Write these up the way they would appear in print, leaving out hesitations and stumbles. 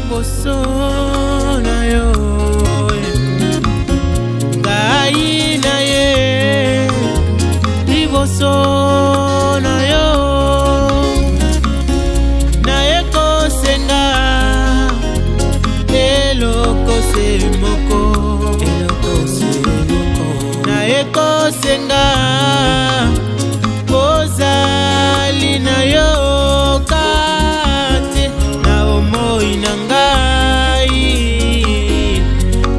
liboso na yo ngai na ye liboso na yo naye kosenga eloko se moko naye kosenga kozali na yo kate na omoi na ngai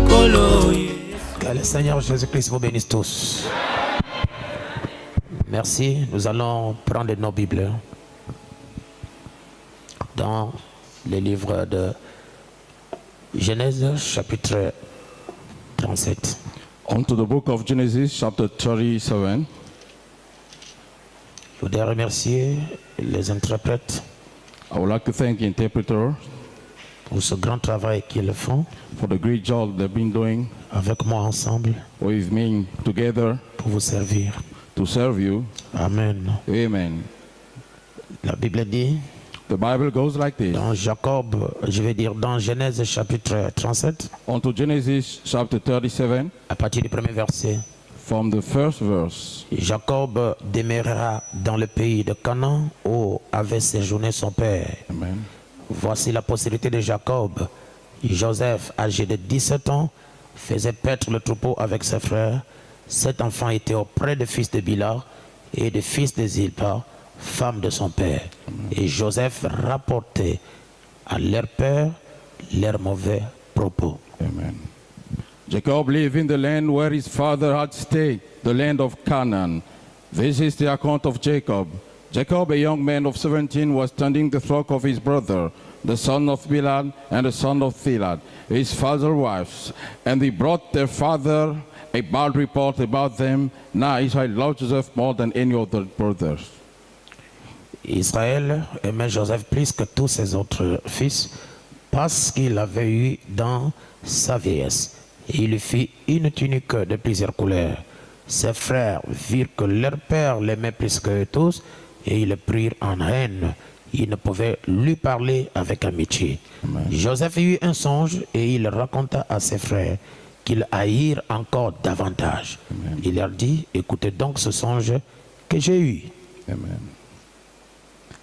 kolo. Que le Seigneur Jésus-Christ vous bénisse tous. Merci. Nous allons prendre nos Bibles dans le livre de Genèse chapitre 37. On to the book of Genesis chapter 37. Je voudrais remercier les interprètes I would like to thank the interpreter pour ce grand travail qu'ils font for the great job they've been doing avec moi ensemble with me together pour vous servir. to serve you. Amen. Amen. La Bible dit The Bible goes like this. dans Jacob, je vais dire dans Genèse chapitre 37, On to Genesis chapter 37 à partir du premier verset. from the first verse. Jacob demeura dans le pays de Canaan où avait séjourné son père. Amen. Voici la postérité de Jacob. Joseph, âgé de 17 ans, faisait paître le troupeau avec ses frères. Cet enfant était auprès des fils de Bila et des fils de Zilpa, femme de son père. Et Joseph rapportait à leur père leurs mauvais propos. Amen. Jacob lived in the land where his father had stayed, the land of Canaan. This is the account of Jacob. Jacob, a young man of 17, was tending the flock of his brother, the son of Bilhah and the son of Zilpah, his father's wives. And they brought their father a bad report about them. Now Israel loved Joseph more than any of the brothers. Israël aimait Joseph plus que tous ses autres fils parce qu'il l'avait eu dans sa vieillesse. Et il lui fit une tunique de plusieurs couleurs. Ses frères virent que leur père l'aimait plus que tous et ils le prirent en haine. Ils ne pouvaient lui parler avec amitié. Amen. Joseph eut un songe et il raconta à ses frères qu'ils haïrent encore davantage. Amen. Il leur dit, écoutez donc ce songe que j'ai eu. Amen.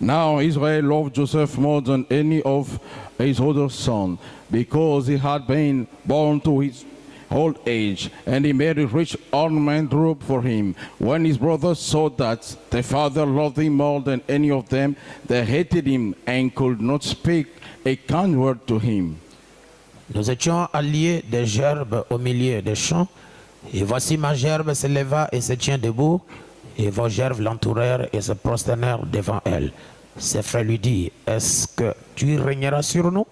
Now Israel loved Joseph more than any of his other sons, because he had been born to his old age, and he made a rich ornament robe for him. When his brothers saw that their father loved him more than any of them, they hated him and could not speak a kind word to him. Nous étions alliés des gerbes au milieu des champs, et voici ma gerbe se leva et se tient debout, et vos gerbes l'entourèrent et se prosternèrent devant elle. Ses frères lui dirent, est-ce que tu régneras sur nous?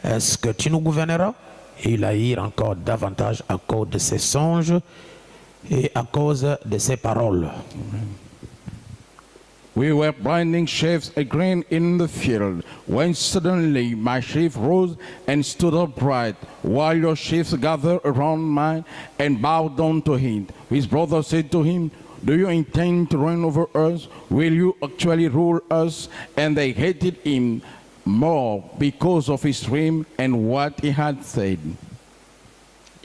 Est-ce que tu nous gouverneras? Et ils haïrent encore davantage à cause de ses songes et à cause de ses paroles. We were binding sheaves of grain in the field, when suddenly my sheaf rose and stood upright, while your sheaves gathered around mine and bowed down to him. His brother said to him, do you intend to reign over us? Will you actually rule us? And they hated him more because of his dream and what he had said.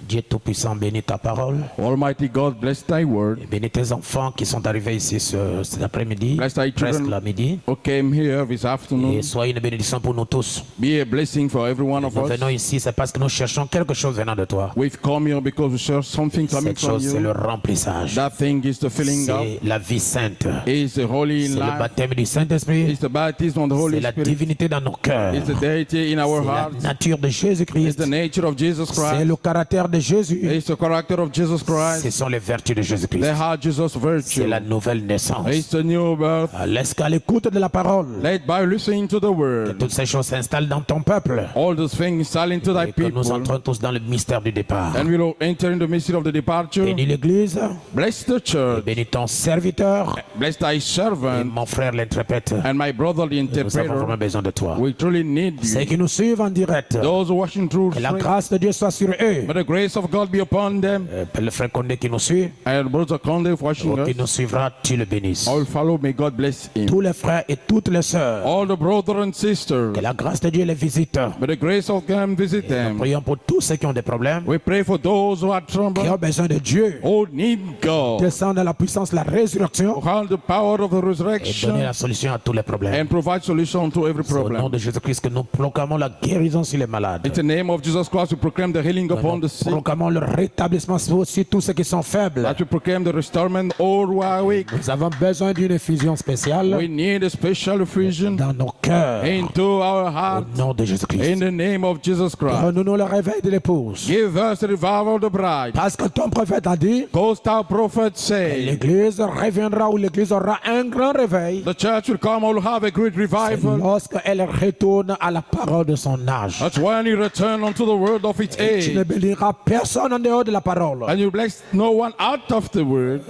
Dieu Tout-Puissant, bénis ta parole. Almighty God, bless thy word. Et bénis tes enfants qui sont arrivés ici cet après-midi, Bless thy presque children la midi. who came here this afternoon. Et sois une bénédiction pour nous tous. Be a blessing for every one of Nous us. venons ici, c'est parce que nous cherchons quelque chose venant de toi. We've come here because we share something coming Cette from chose, c'est le you. remplissage. That thing is the filling up. C'est la vie sainte. Is the Holy C'est le life. baptême du Saint-Esprit. It's the baptism of the C'est Holy la Spirit. divinité dans nos cœurs. It's the deity in our C'est la hearts. nature de It's Jésus-Christ. the nature of Jesus C'est Christ. le caractère de Jésus. It's the character of Jesus Ce Christ. sont les vertus de Jésus-Christ. They had Jesus' C'est virtue. la nouvelle naissance. It's the new birth. Laisse qu'à l'écoute de la parole, Led by listening to the que word. toutes ces choses s'installent dans ton peuple. All those things install into thy Et que nous people. entrons tous dans le mystère du départ. And we will enter in the mystery of the departure. Bénis l'Église. Bless the church. Bénis ton serviteur. Bless thy Et servant. mon frère l'interprète. And my brother, the Nous avons vraiment interpreter. besoin de toi. We truly need Ceux you. qui nous suivent en direct, Those watching through que la stream, grâce de Dieu soit sur eux. may the grace grace of God be upon them. Le frère Condé qui nous suit, And Brother Conde watching qui us. nous suivra, tu le bénisses. I will follow. May God bless him. Tous les frères et toutes les sœurs, All the brothers and sisters. que la grâce de Dieu les visite. May the grace of God visit Nous them. prions pour tous ceux qui ont des problèmes, We pray for those who are qui troubled, ont besoin de Dieu. who need God, Descendre dans la puissance de la résurrection who have the power of the et donner resurrection, la solution à tous les problèmes. and provide solution to every C'est au nom problem. de Jésus-Christ que nous proclamons la guérison sur les malades. In the name of Jesus Christ, we proclaim the healing upon the sick. Proclamons le rétablissement sur tous ceux qui sont faibles. That we proclaim the restorement all who are weak. Nous avons besoin d'une effusion spéciale We need a special effusion dans nos cœurs. into our Au heart. nom de In Jésus-Christ. the name of Jesus Christ. Donne-nous le réveil de l'épouse. Give us the revival of the bride. Parce que ton prophète a dit, Ghost our prophet say, l'église reviendra ou l'église aura un grand réveil the church will come, will have a great revival. lorsqu'elle retourne à la parole de son âge. That's when you return unto the word of its Et tu ne age. béniras personne en dehors de la parole. And you bless no one out of the word.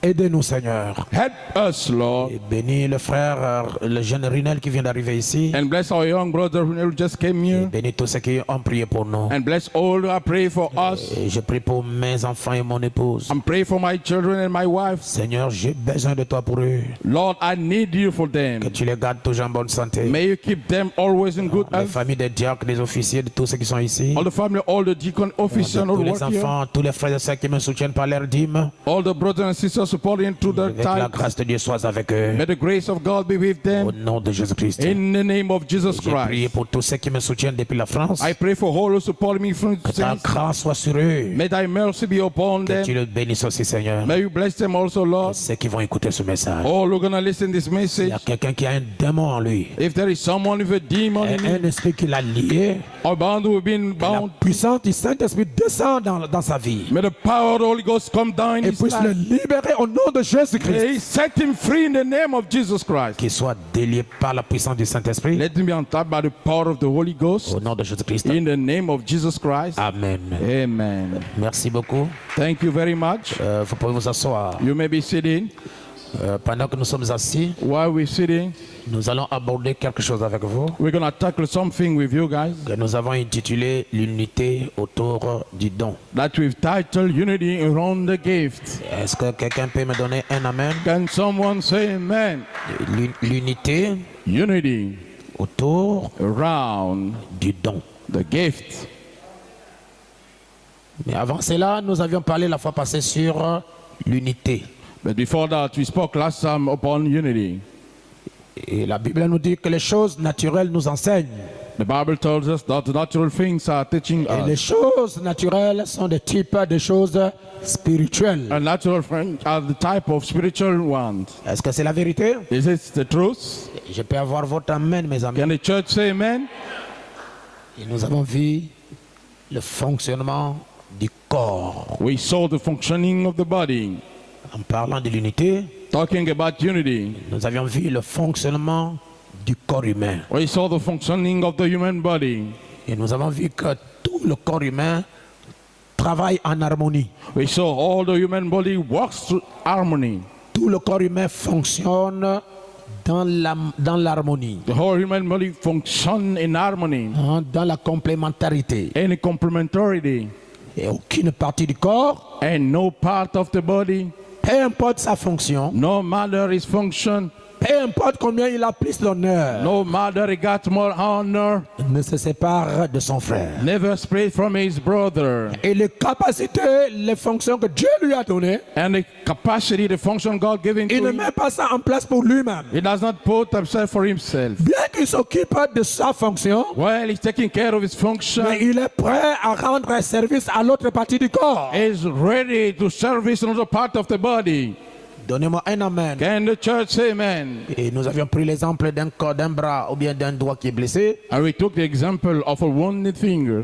Aidez-nous, Seigneur. Help us, Lord. Et bénis le frère, le jeune Rinel qui vient d'arriver ici. And bless our young brother who just came Et here. bénis tous ceux qui ont prié pour nous. And bless all who are praying for us. Et je prie pour mes enfants et mon épouse. And pray for my children and my wife. Seigneur, j'ai besoin de toi pour eux. Lord, I need you for Que them. tu les gardes toujours en bonne santé. May you keep them always in good Les health. familles des diacres, des officiers, de tous ceux qui sont ici. All the family, all the deacon officers, all Tous les work here. enfants, tous les frères et sœurs qui me soutiennent par leur dîme. All the brothers and sisters supporting through their Que la time. grâce de Dieu soit avec eux. May the grace of God be with Au them. nom de Jésus-Christ. In the name of Jesus J'ai prié Christ. pour tous ceux qui me soutiennent depuis la France. I pray for all who support me from Que ta since. grâce soit sur eux. May thy mercy be upon Que tu them. le bénisses aussi, Seigneur. May you bless them also, Lord. Ceux qui vont écouter ce message. All who are going to listen this Il y message. a quelqu'un qui a un démon en lui. If there is someone with a demon in him, Un esprit qui l'a lié. or bound who have been La bound, puissance du Saint-Esprit descend dans sa vie. may the power of the Holy Ghost come down in Et his puisse le life. libérer au nom de Jésus-Christ. May he set him free in the name of Jesus Christ. Qu'il soit délié par la puissance du Saint-Esprit. Let him be untapped by the power of the Holy Ghost. Au nom de Jésus-Christ. In the name of Jesus Christ. Amen. Amen. Merci beaucoup. Thank you very much. Vous pouvez vous asseoir. You may be sitting. Pendant que nous sommes assis, While we're sitting, nous allons aborder quelque chose avec vous we're going to tackle something with you guys que nous avons intitulé l'unité autour du don. that we've titled Unity Around the Gift. Est-ce que quelqu'un peut me donner un amen? Can someone say amen? L'unité Unity autour around du don. the gift. Mais avant cela, nous avions parlé la fois passée sur l'unité. But before that, we spoke last time upon unity. Et la Bible nous dit que les choses naturelles nous enseignent. The Bible tells us that the natural things are teaching Et les us. choses naturelles sont des types de choses spirituelles. And natural things are the type of spiritual ones. Est-ce que c'est la vérité? Is it the truth? Je peux avoir votre amen, mes amis. Can the church say amen? Et nous avons vu le fonctionnement du corps. We saw the functioning of the body. En parlant de l'unité, Talking about unity, nous avions vu le fonctionnement du corps humain. we saw the functioning of the human body. Et nous avons vu que tout le corps humain travaille en harmonie. We saw all the human body works through harmony. Tout le corps humain fonctionne dans l'harmonie, The whole human body functions in harmony dans la complémentarité. and in complementarity. Et aucune partie du corps, And no part of the body, peu importe sa fonction, no matter its function, peu importe combien il a plus d'honneur, no matter he got more honor, ne se sépare de son frère. never split from his brother. Et les capacités, les fonctions que Dieu lui a données, And the capacity, the function God given il to ne him, met pas ça en place pour lui-même. he does not put himself for himself. Bien qu'il s'occupe de sa fonction, While he's taking care of his function, mais il est prêt à rendre service à l'autre partie du corps. he's ready to service another part of the body. Donnez-moi un amen. Can the church say amen? Et nous avions pris l'exemple d'un corps, d'un bras ou bien d'un doigt qui est blessé. And we took the example of a wounded finger.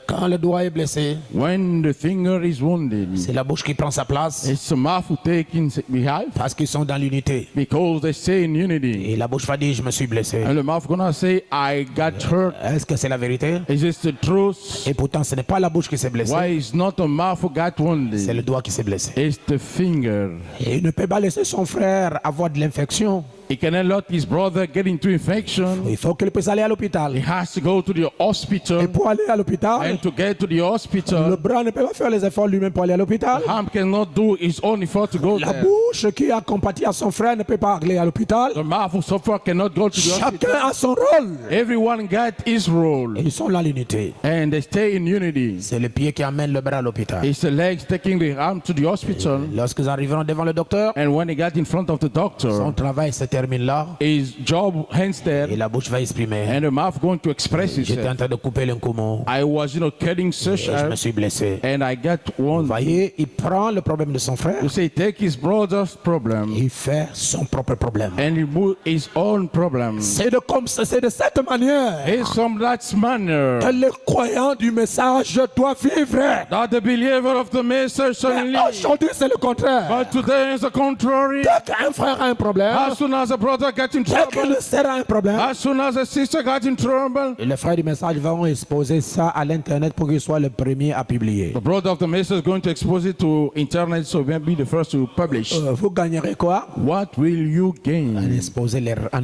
Quand le doigt est blessé, When the finger is wounded, c'est la bouche qui prend sa place it's the mouth who takes in behalf parce qu'ils sont dans l'unité. because they stay in unity. Et la bouche va dire, je me suis blessé. And the mouth gonna say, I got hurt. Est-ce que c'est la vérité? Is this the truth? Et pourtant, ce n'est pas la bouche qui s'est blessée, Why is not the mouth who got c'est wounded? le doigt qui s'est blessé. It's the finger. Et il ne peut pas laisser son frère avoir de l'infection He cannot let his brother get into infection. Il faut qu'il puisse aller à l'hôpital. He has to go to the Et hospital. pour aller à l'hôpital, And to get to the le hospital, bras ne peut pas faire les efforts lui-même pour aller à l'hôpital. Ham cannot do his own effort to go La there. bouche qui a compati à son frère ne peut pas aller à l'hôpital. The mouth of sufferer cannot go to the Chacun hospital. a son rôle. Everyone got his role. Et ils sont là l'unité. And they stay in unity. C'est le pied qui amène le bras à l'hôpital. It's the legs taking the arm to the hospital. Lorsqu'ils arriveront devant le docteur, And when he got in front of the son doctor, travail se termine là his job ends et there. la bouche va exprimer. And the mouth going to express J'étais en itself. train de couper l'encomment I was, cutting et je sugar. me suis blessé. And I got one. Vous voyez, il prend le problème de son frère, You say, take his brother's problem il fait son propre problème. and remove his own problem. C'est de cette manière It's from that manner que les croyants du message doivent vivre. that the believer of the message shall Mais live. aujourd'hui, c'est le contraire. But today is the contrary. Dès qu'un frère a un problème, As soon as a brother got in dès trouble, qu'une sœur a un problème, as soon as a sister got in trouble, et les frères du message vont exposer ça à l'internet pour qu'il soit le premier à publier. the brother of the message is going to expose it to internet, so we'll be the first to publish. Vous gagnerez quoi? What will you En gain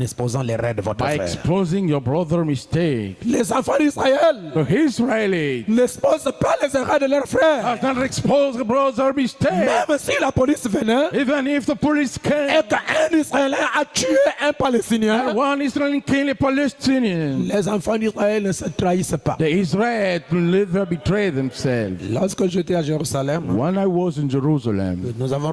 exposant les rêves de votre by frère. exposing your brother mistake? Les enfants d'Israël The Israelites n'exposent pas les erreurs de leurs frères. does not expose the brother mistake. Même si la police venait Even if the police et came, qu'un Israélien a tué un Palestinien, one Israeli kill a Palestinian, les enfants d'Israël ne se trahissent pas. the Israelites will never betray themselves. Lorsque j'étais à Jérusalem, When I was in Jerusalem, Nous avons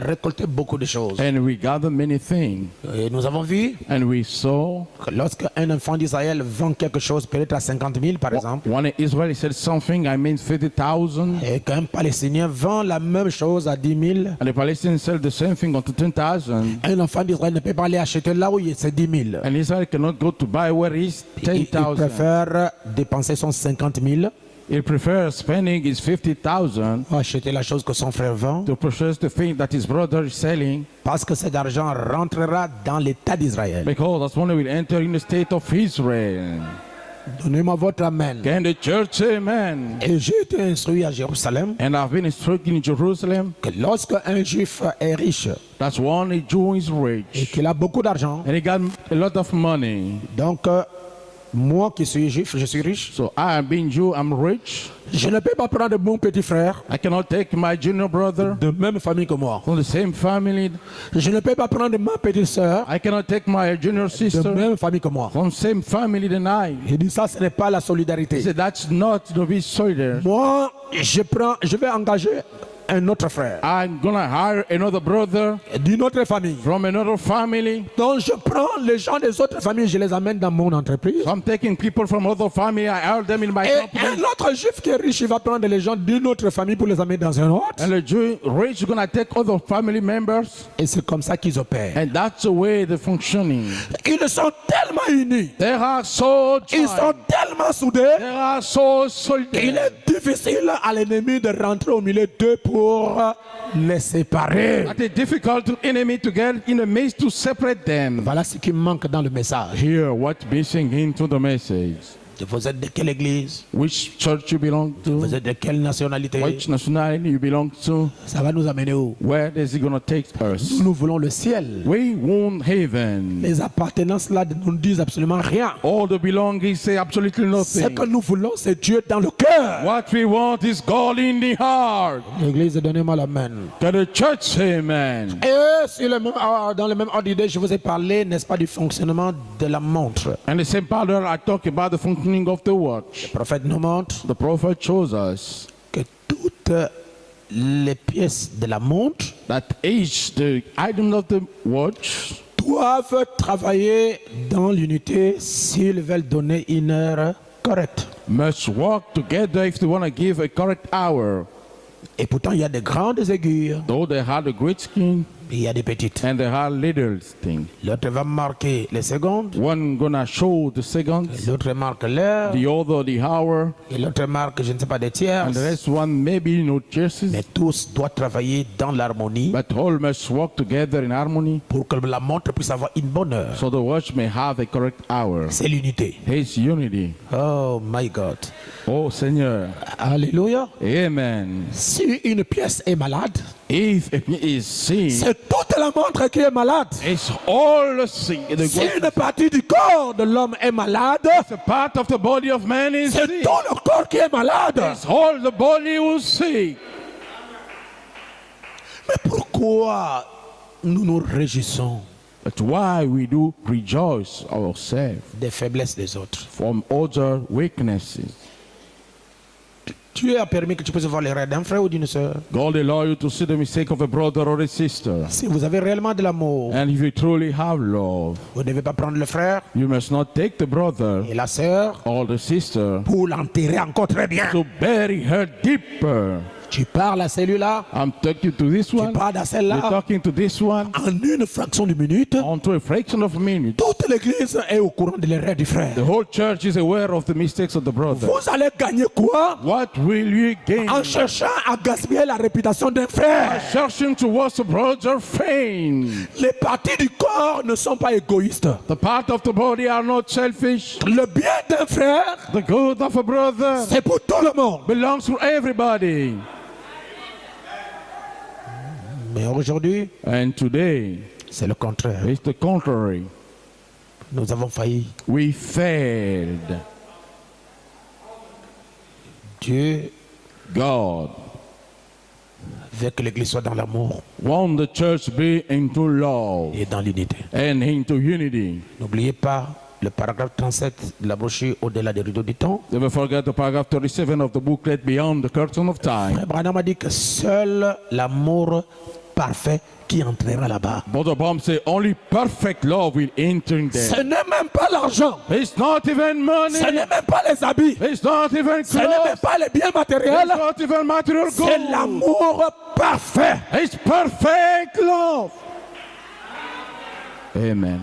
récolté beaucoup de choses. and we gathered many things, Et nous avons vu and we saw que lorsqu'un enfant d'Israël vend quelque chose, peut-être à 50 000 par exemple, when an Israeli said something, I mean 50,000, et qu'un Palestinien vend la même chose à 10 000, and the Palestinians said the same thing unto 10,000, un enfant d'Israël ne peut pas aller acheter là où c'est 10 000. and Israel cannot go to buy where is Il 10,000. préfère dépenser son 50 000 He prefers spending his 50,000 pour acheter la chose que son frère vend, to purchase the thing that his brother is selling, parce que cet argent rentrera dans l'État d'Israël. because that's when he will enter in the state of Israel. Donnez-moi votre amen. Can the church say amen? Et j'ai été instruit à Jérusalem And I've been instructed in Jerusalem, que lorsque un juif est riche that's when a Jew is Et rich, qu'il a beaucoup d'argent. and he got a lot of money. donc moi qui suis juif, je suis riche, So I, being Jew, I'm rich. Je ne peux pas prendre mon petit frère I cannot take my junior brother de même famille que moi. from the same family. Je ne peux pas prendre ma petite sœur I cannot take my junior de sister même famille que moi. from same family than I. Il dit ça, ce n'est pas la He solidarité. said, that's not to be soldier. Moi, je vais engager un autre frère I'm gonna hire another brother d'une autre famille. from another family. Donc je prends les gens des autres familles, je les amène dans mon entreprise. So I'm taking people from other family. I hire them in my Et company. un autre juif qui est riche, il va prendre les gens d'une autre famille pour les amener dans un autre. And the Jew rich is gonna take other family members. Et c'est comme ça qu'ils opèrent. And that's the way they're functioning. Ils sont tellement unis, They are so ils sont joined. tellement soudés, They are so il solid. est difficile à l'ennemi de rentrer au milieu d'eux pour les séparer. That it's difficult to enemy to get in the midst to separate them. Voilà ce qui manque dans le message. Hear what's missing into the message. vous êtes de quelle église, Which church you belong vous to? êtes de quelle nationalité, Which nationality you belong to? Ça va nous amener où? Where is it gonna take us? Nous voulons le ciel. We want heaven. Les appartenances là ne nous disent absolument rien. All the belongings say absolutely Ce nothing. que nous voulons, c'est Dieu dans le cœur. What we want is God in the heart. L'église, donnez-moi l'amen. Can the church say amen? Et dans le même ordre d'idée, je vous ai parlé, n'est-ce pas, du fonctionnement de la montre. And the same pattern I talk about the functioning of the watch. le prophète nous montre The prophet shows us que toutes les pièces de la montre that each the item of the watch Doivent travailler dans l'unité s'ils veulent donner une heure correcte. must work together if they want to give a correct hour. Et pourtant, il y a de grandes aiguilles Though they had a great skin et il y a des petites. and they had little thing. L'autre va marquer les secondes, One gonna show the seconds, l'autre marque l'heure, the other the hour, et l'autre marque, je ne sais pas, des tiers. and the rest one maybe no choices. Mais tous doivent travailler dans l'harmonie But all must work together in harmony pour que la montre puisse avoir une bonne heure. so the watch may have a correct hour. C'est l'unité. His unity. Oh my God. Oh Seigneur. Alléluia. Amen. Si une pièce est malade, If it is sin, c'est toute la montre qui est malade. it's all the sin. Si une partie du corps de l'homme est malade, The part of the body of man is c'est sick. tout le corps qui est malade. It's all the body who is sick. Mais pourquoi nous nous réjouissons That's why we do rejoice ourselves des faiblesses des autres? from other weaknesses. Dieu a permis que tu puisses voir l'erreur d'un frère ou d'une sœur. God allow you to see the mistake of a brother or a sister. Si vous avez réellement de l'amour, And if you truly have love, vous ne devez pas prendre le frère you must not take the brother et la sœur or the sister pour l'enterrer encore très bien. to bury her deeper. Tu parles à celui-là, I'm talking to this tu one, parles à you're celle-là. talking to this one, En une fraction de minute, onto a fraction of a minute. toute l'église est au courant de l'erreur du frère. The whole church is aware of the mistakes of the brother. Vous allez gagner quoi What will you gain? en cherchant à gaspiller la réputation d'un frère? Searching towards the brother fame. Les parties du corps ne sont pas égoïstes. The part of the body are not selfish. Le bien d'un frère, The good of a brother c'est pour tout le monde. belongs to everybody. Mais aujourd'hui, And today, c'est le contraire. it's the contrary. Nous avons failli. We failed. Dieu God veut que l'église soit dans l'amour want the church be into love et dans l'unité. and into unity. N'oubliez pas le paragraphe 37 de la brochure Au-delà des rideaux du temps. Never forget the paragraph 37 of the booklet Beyond the Curtain of Time. Frère Branham a dit que seul l'amour parfait qui entrera là-bas. Brother Baum said only perfect love will enter in Ce there. n'est même pas l'argent. It's not even money. Ce n'est même pas les habits. It's not even Ce n'est même clothes. pas les biens It's matériels. not even material C'est gold. l'amour parfait. It's perfect love. Amen.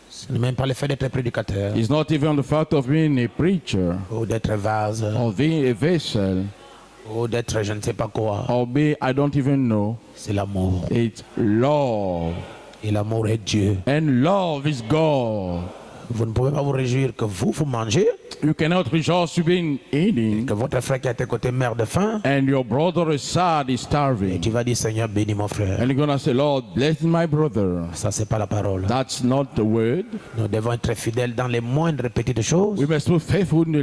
Ce n'est même pas le fait d'être prédicateur It's not even the fact of being a preacher ou d'être vase or being a vessel ou d'être je ne sais pas quoi. or be I don't even know. C'est l'amour. It's love. Et l'amour est Dieu. And love is God. Vous ne pouvez pas vous réjouir que vous mangez, You cannot rejoice to be eating que votre frère qui a été côté meurt de faim. and your brother is sad, is Et starving. tu vas dire, Seigneur, bénis mon frère. And you're going to say, Lord, bless my brother. Ça, c'est pas la parole. That's not the word. Nous devons être fidèles dans les moindres petites choses. We must be faithful in the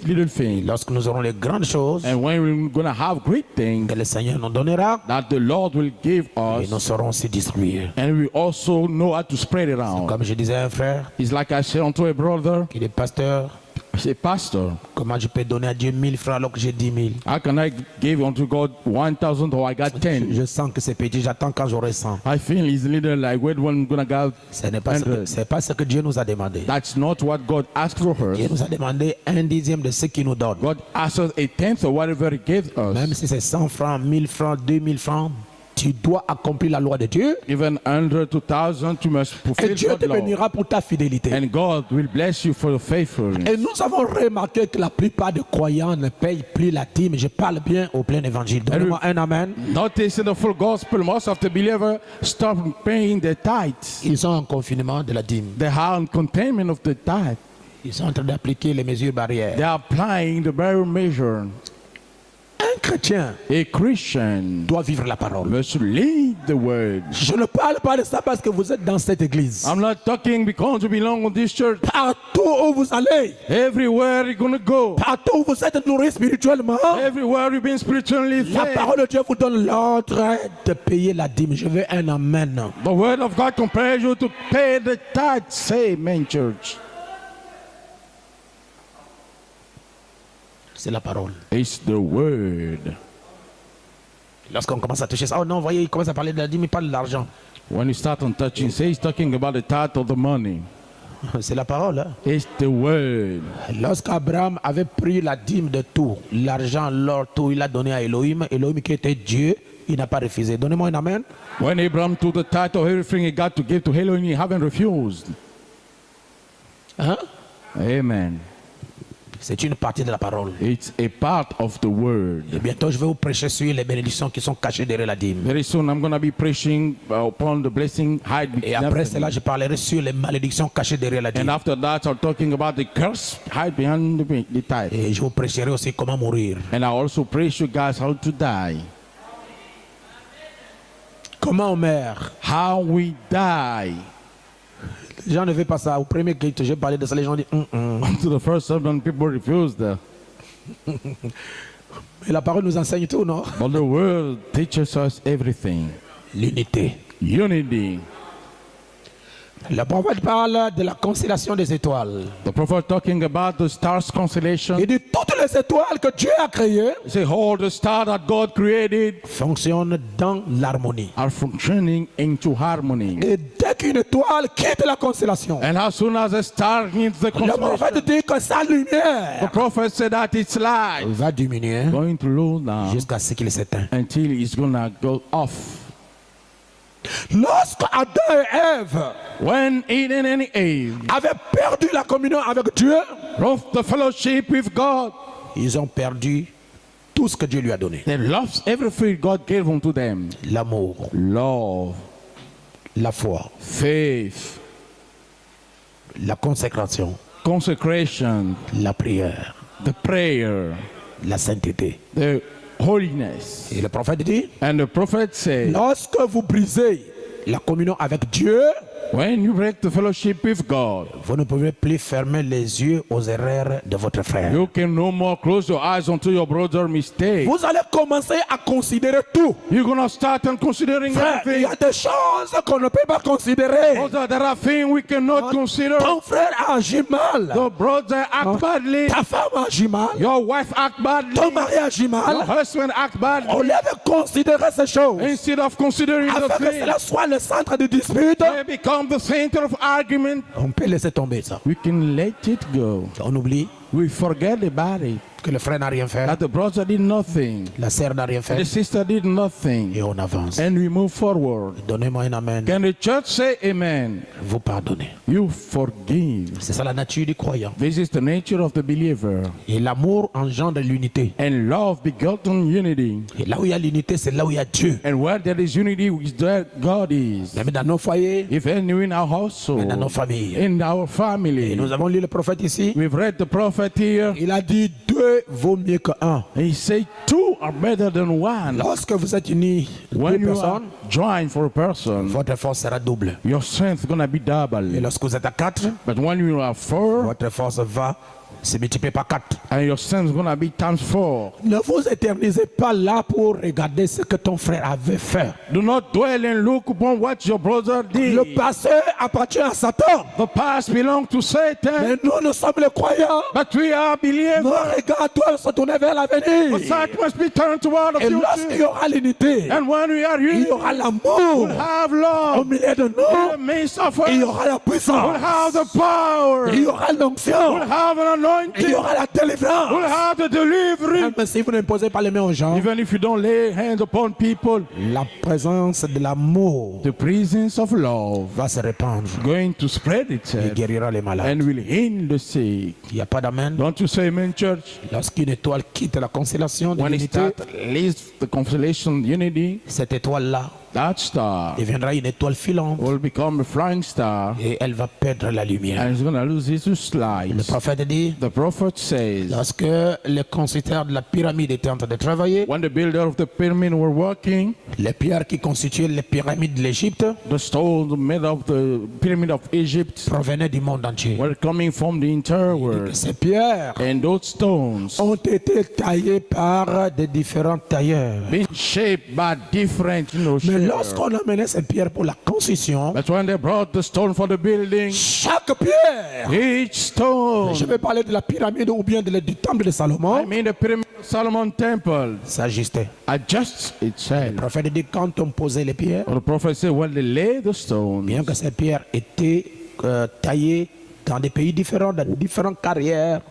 little things. Lorsque nous aurons les grandes choses And when we're going to have great things que le Seigneur nous donnera, that the Lord will give et us, nous saurons aussi distribuer. and we also know how to spread it around. Comme je disais à un frère It's like I said unto a brother, qui est pasteur, I say, Pastor, comment je peux donner à Dieu 1000 francs alors que j'ai 10 000? how can I give unto God 1,000 or I got 10? Je sens que c'est petit, j'attends quand j'aurai 100. I feel it's a little like when I'm going to get. Ce n'est pas, c'est pas ce que Dieu nous a demandé. That's not what God asked for Dieu us. nous a demandé 1/10 de ce qu'il nous donne. God asks us a tenth of whatever He gives Même us. si c'est 100 francs, 1000 francs, 2000 francs, tu dois accomplir la loi de Dieu. Even 100 to 1,000, you must Et fulfill Dieu te God's law. bénira pour ta fidélité. And God will bless you for your faithfulness. Et nous avons remarqué que la plupart des croyants ne payent plus la dîme. Je parle bien au plein évangile. Donnez-moi un amen. Notice in the full gospel, most of the believers stop paying their tithes. Ils sont en confinement de la dîme. They are in containment of the tithe. Ils sont en train d'appliquer les mesures barrières. They are applying the very measure. Un chrétien A Christian doit vivre la parole. must lead the word. Je ne parle pas de ça parce que vous êtes dans cette église. I'm not talking because you belong to this church. Partout où vous allez, Everywhere you're going to go, partout où vous êtes nourris spirituellement, everywhere you've been spiritually la fed, parole de Dieu vous donne l'ordre de payer la dîme. Je veux un amen. the word of God compels you to pay the tithe. Say amen, church. C'est la parole. It's the word. Lorsqu'on commence à toucher ça, oh non, voyez, il commence à parler de la dîme, il parle de l'argent. When you start on touching, say he's talking about the tithe of the money. C'est la parole. Hein? It's the word. Lorsqu'Abraham avait pris la dîme de tout, l'argent, l'or, tout, il l'a donné à Elohim. Elohim qui était Dieu, il n'a pas refusé. Donnez-moi un amen. When Abraham took the tithe of everything he got to give to Elohim, he haven't refused. Hein? Amen. C'est une partie de la parole. It's a part of the word. Et bientôt, je vais vous prêcher sur les bénédictions qui sont cachées derrière la dîme. Very soon I'm going to be preaching upon the blessing hide. Et après cela, je parlerai sur les malédictions cachées derrière la And dîme. after that, I'm talking about the curse hide behind the tithe. Et je vous prêcherai aussi comment mourir. And I also preach you guys how to die. Comment on meurt. How we die. Les gens ne veulent pas ça. Au premier culte, j'ai parlé de ça. Les gens disent To the first sermon, people refused. Mais la parole nous enseigne tout, non? But the word teaches us everything. L'unité. Unity. Le prophète parle de la constellation des étoiles. The prophet talking about the stars constellation. Il dit toutes les étoiles que Dieu a créées He say all the stars that God created fonctionnent dans l'harmonie. are functioning into harmony. Et dès qu'une étoile quitte la constellation, And as soon as a star hits the le constellation, prophète dit que sa the lumière prophet said that its light va diminuer going to low down jusqu'à ce qu'il s'éteint. until it's gonna go off. Lorsque Adam et Ève When Eden and Eve avaient perdu la communion avec Dieu, lost the fellowship with God, ils ont perdu tout ce que Dieu lui a donné. they lost everything God gave unto them. L'amour, Love, la foi, faith, la consécration, consecration, la prière, the prayer, la sainteté. the holiness. Et le prophète dit, And the prophet said, lorsque vous brisez la communion avec Dieu, when you break the fellowship with God, vous ne pouvez plus fermer les yeux aux erreurs de votre frère. you can no more close your eyes unto your brother's mistake. Vous allez commencer à considérer tout. You're going to start and considering Frère, il y everything. a des choses qu'on ne peut pas considérer. Brother, there are things we cannot consider. Ton frère agit mal. The brother act badly. Ta femme agit mal. Your wife act badly. Ton mari agit Your mal. husband act Au badly. lieu de considérer ces choses, Instead of considering the afin que thing, cela soit le centre de dispute, they become the center of argument. on peut laisser tomber ça. We can let it go. On oublie We forget about it. que le frère n'a rien fait, That the brother did nothing. la sœur n'a rien The fait, sister did nothing. et on avance. And we move forward. Donnez-moi un amen. Can the church say amen? Vous pardonnez. You forgive. C'est ça la nature du croyant. This is the nature of the believer. Et l'amour engendre l'unité. And love begotten unity. Et là où il y a l'unité, c'est là où il y a Dieu. And where there is unity, is there God is. Même dans nos foyers, If any in our même household, dans nos familles. in our Et family. nous avons lu le prophète ici. We've read the prophet here. Il a dit deux vaut mieux que un. He said two are better than one. Lorsque vous êtes unis, deux When you are personnes, joined for a person, votre force sera double. your strength is going to be Et double. lorsque vous êtes à quatre, But when you are four, votre force va se multiplier par quatre. and your strength is going to be times four. Ne vous éternisez pas là pour regarder ce que ton frère avait fait. Do not dwell and look upon what your brother did. Le passé appartient à Satan. The past belongs to Satan, Mais nous sommes les croyants. but we are Nos believers. regards doivent se tourner vers l'avenir. The sight must be turned toward the Et lorsqu'il y future. aura l'unité, And when we are il y unity, aura l'amour we'll have au love. milieu de In the nous. midst of Il y us, aura la we'll puissance. have the power. Il y aura l'onction. We'll have an Il y anointing. aura la We'll délivrance. have the delivery. Même si vous n'imposez pas les mains aux gens, Even if you don't lay hands upon people, la présence de l'amour the presence of love va se répandre going to spread et itself guérira les malades. and will heal the sick. Il n'y a pas d'amen. Don't you say amen, church? Lorsqu'une étoile quitte la constellation de When it l'unité, starts, leaves the constellation unity, cette étoile-là that star deviendra une étoile filante will become a flying star et elle va perdre la lumière. and it's going to lose its Le light. prophète dit, The prophet says, lorsque les constructeurs de la pyramide étaient en train de travailler, when the builder of the pyramid were working, les pierres qui constituaient les pyramides de l'Égypte the stones made of the pyramid of Egypt provenaient du monde entier. were coming from the entire world. Ces pierres And those stones ont été taillées par des différents tailleurs. being shaped by different, Mais shapes. lorsqu'on amenait ces pierres pour la construction, But when they brought the stone for the building, chaque pierre, each stone, je vais parler de la pyramide ou bien du temple de I Salomon, mean the pyramid of Solomon temple, s'ajustait. adjusts itself. Le prophète dit quand on posait les pierres, The prophet said, when they lay the stone, bien que ces pierres étaient taillées dans des pays différents, dans différentes carrières,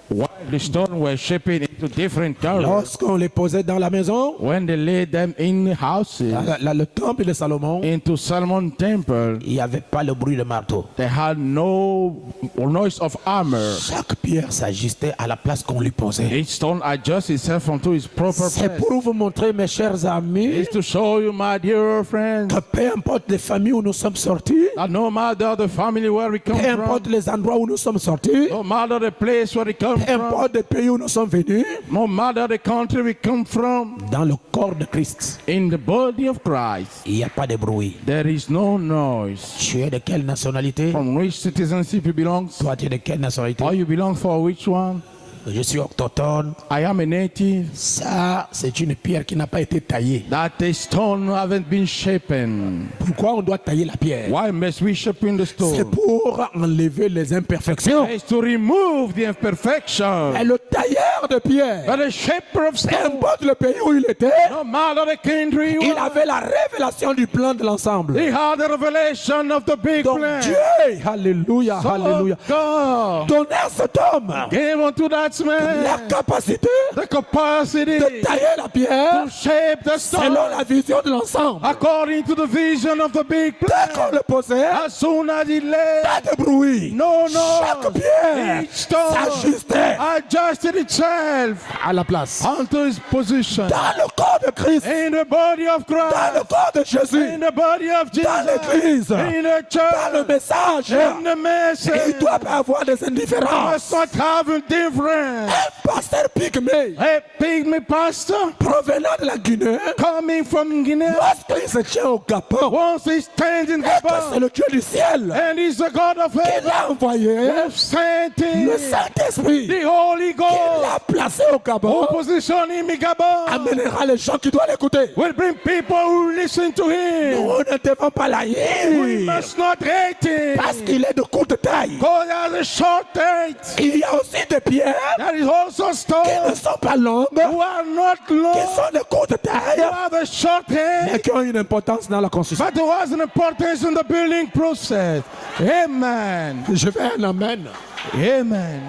While the stones were shaping into different colors, Lorsqu'on les posait dans la maison, when they laid them in houses, le temple de Salomon, into Solomon's temple, il n'y avait pas le bruit de marteau. they had no noise of armor. Chaque pierre s'ajustait à la place qu'on lui posait. Each stone adjusts itself unto its proper C'est place. pour vous montrer, mes chers amis, It's to show you, my dear friends, que peu importe les familles où nous sommes sortis, that no matter the family where we come peu importe from, les endroits où nous sommes sortis, no matter the place where we come peu from, importe les pays où nous sommes venus, no matter the country we come from, dans le corps de Christ, in the body of Christ, il n'y a pas de bruit. there is no noise. Tu es de quelle nationalité? From which citizenship you belong? Toi, tu es de quelle nationalité? Or you belong for which one? Je suis autochtone. I am a native. Ça, c'est une pierre qui n'a pas été taillée. That the stone haven't been shapen. Pourquoi on doit tailler la pierre? Why must we shapen the C'est stone? pour enlever les imperfections. It's to remove the imperfection. Et le tailleur de pierre, But the shaper of peu stone, importe le pays où il était, no matter the country you il are, avait la révélation du plan de l'ensemble. he had the revelation of the big Donc plan. Dieu, alléluia, So alléluia, God donnait à cet homme gave unto that man la capacité the capacity de tailler la pierre to shape the selon stone la vision de l'ensemble. according to the vision of the big Dès qu'on plan. le posait, As soon as he lay, pas de bruit. no, Chaque no, pierre each stone s'ajustait adjusted itself à la place. unto his position. Dans le corps de Christ, In the body of dans le Christ, corps de Jésus, in the body of dans l'église, Jesus, in the dans le church, message, in the il message, ne doit pas avoir des must indifférences. not have a difference. Un pasteur pygmée A pygmy pastor provenant de la Guinée, coming from Guinea, lorsqu'il se tient au Gabon, once he stands in et que c'est Gabon, le Dieu du ciel and he's the God of qui heaven, l'a envoyé, who sent le him, Saint-Esprit the Holy qui Ghost, l'a placé au who Gabon, positioned him in Gabon, amènera les gens qui doivent l'écouter. will bring people who listen to him. Nous ne devons pas la We haïr must not hate him, parce qu'il est de courte taille. because he has a short height. Il y a aussi des pierres There is also qui ne stones sont pas longues, who are not qui long, sont de courte who taille, have a short mais head, qui ont une importance dans la construction. but who has an importance in the building process. Amen. Je fais un amen. Amen.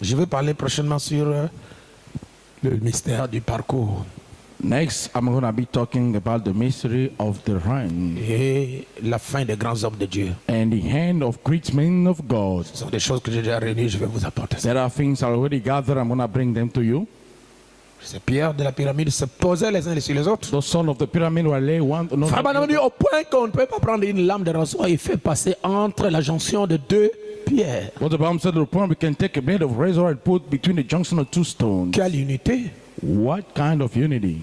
Je vais parler prochainement sur le mystère du parcours Next, I'm going to be talking about the mystery of the reign et la fin des grands hommes de Dieu. and the hand of great men of God. Ce sont des choses que j'ai déjà réunies, je vais vous apporter ça. There are things already gathered. I'm going to bring them to you. Ces pierres de la pyramide se posaient les uns sur les autres. The son of the pyramid were laid one another. Frère Branham dit au point qu'on ne peut pas prendre une lame de rasoir et faire passer entre la jonction de deux pierres. What the Bible said to the point we can take a blade of razor and put between the junction of two stones. Quelle unité, What kind of unity?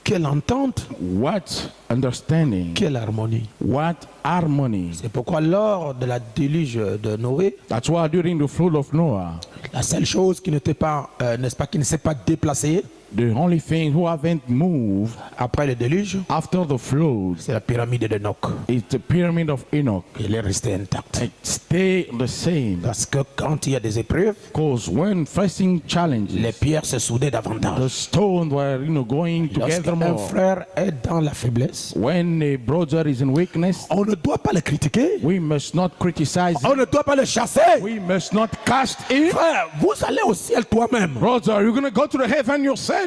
quelle entente, What understanding? quelle harmonie. What harmony? C'est pourquoi lors de la déluge de Noé, That's why during the flood of Noah, la seule chose qui n'était pas, n'est-ce pas, qui ne s'est pas déplacée the only thing who haven't moved après le déluge, after the flood c'est la pyramide d'Enoch. is the pyramid of Enoch. Elle est restée intacte. It stay the same. Parce que quand il y a des épreuves, Because when facing les challenges, pierres se soudaient the davantage. stones were going together Lorsqu'un more. frère est dans la faiblesse, When a brother is in weakness, on ne doit pas le critiquer. we must not criticize On him. ne doit pas le chasser. We must not cast him. Frère, vous allez au ciel toi-même. Brother, you're going to go to the heaven yourself.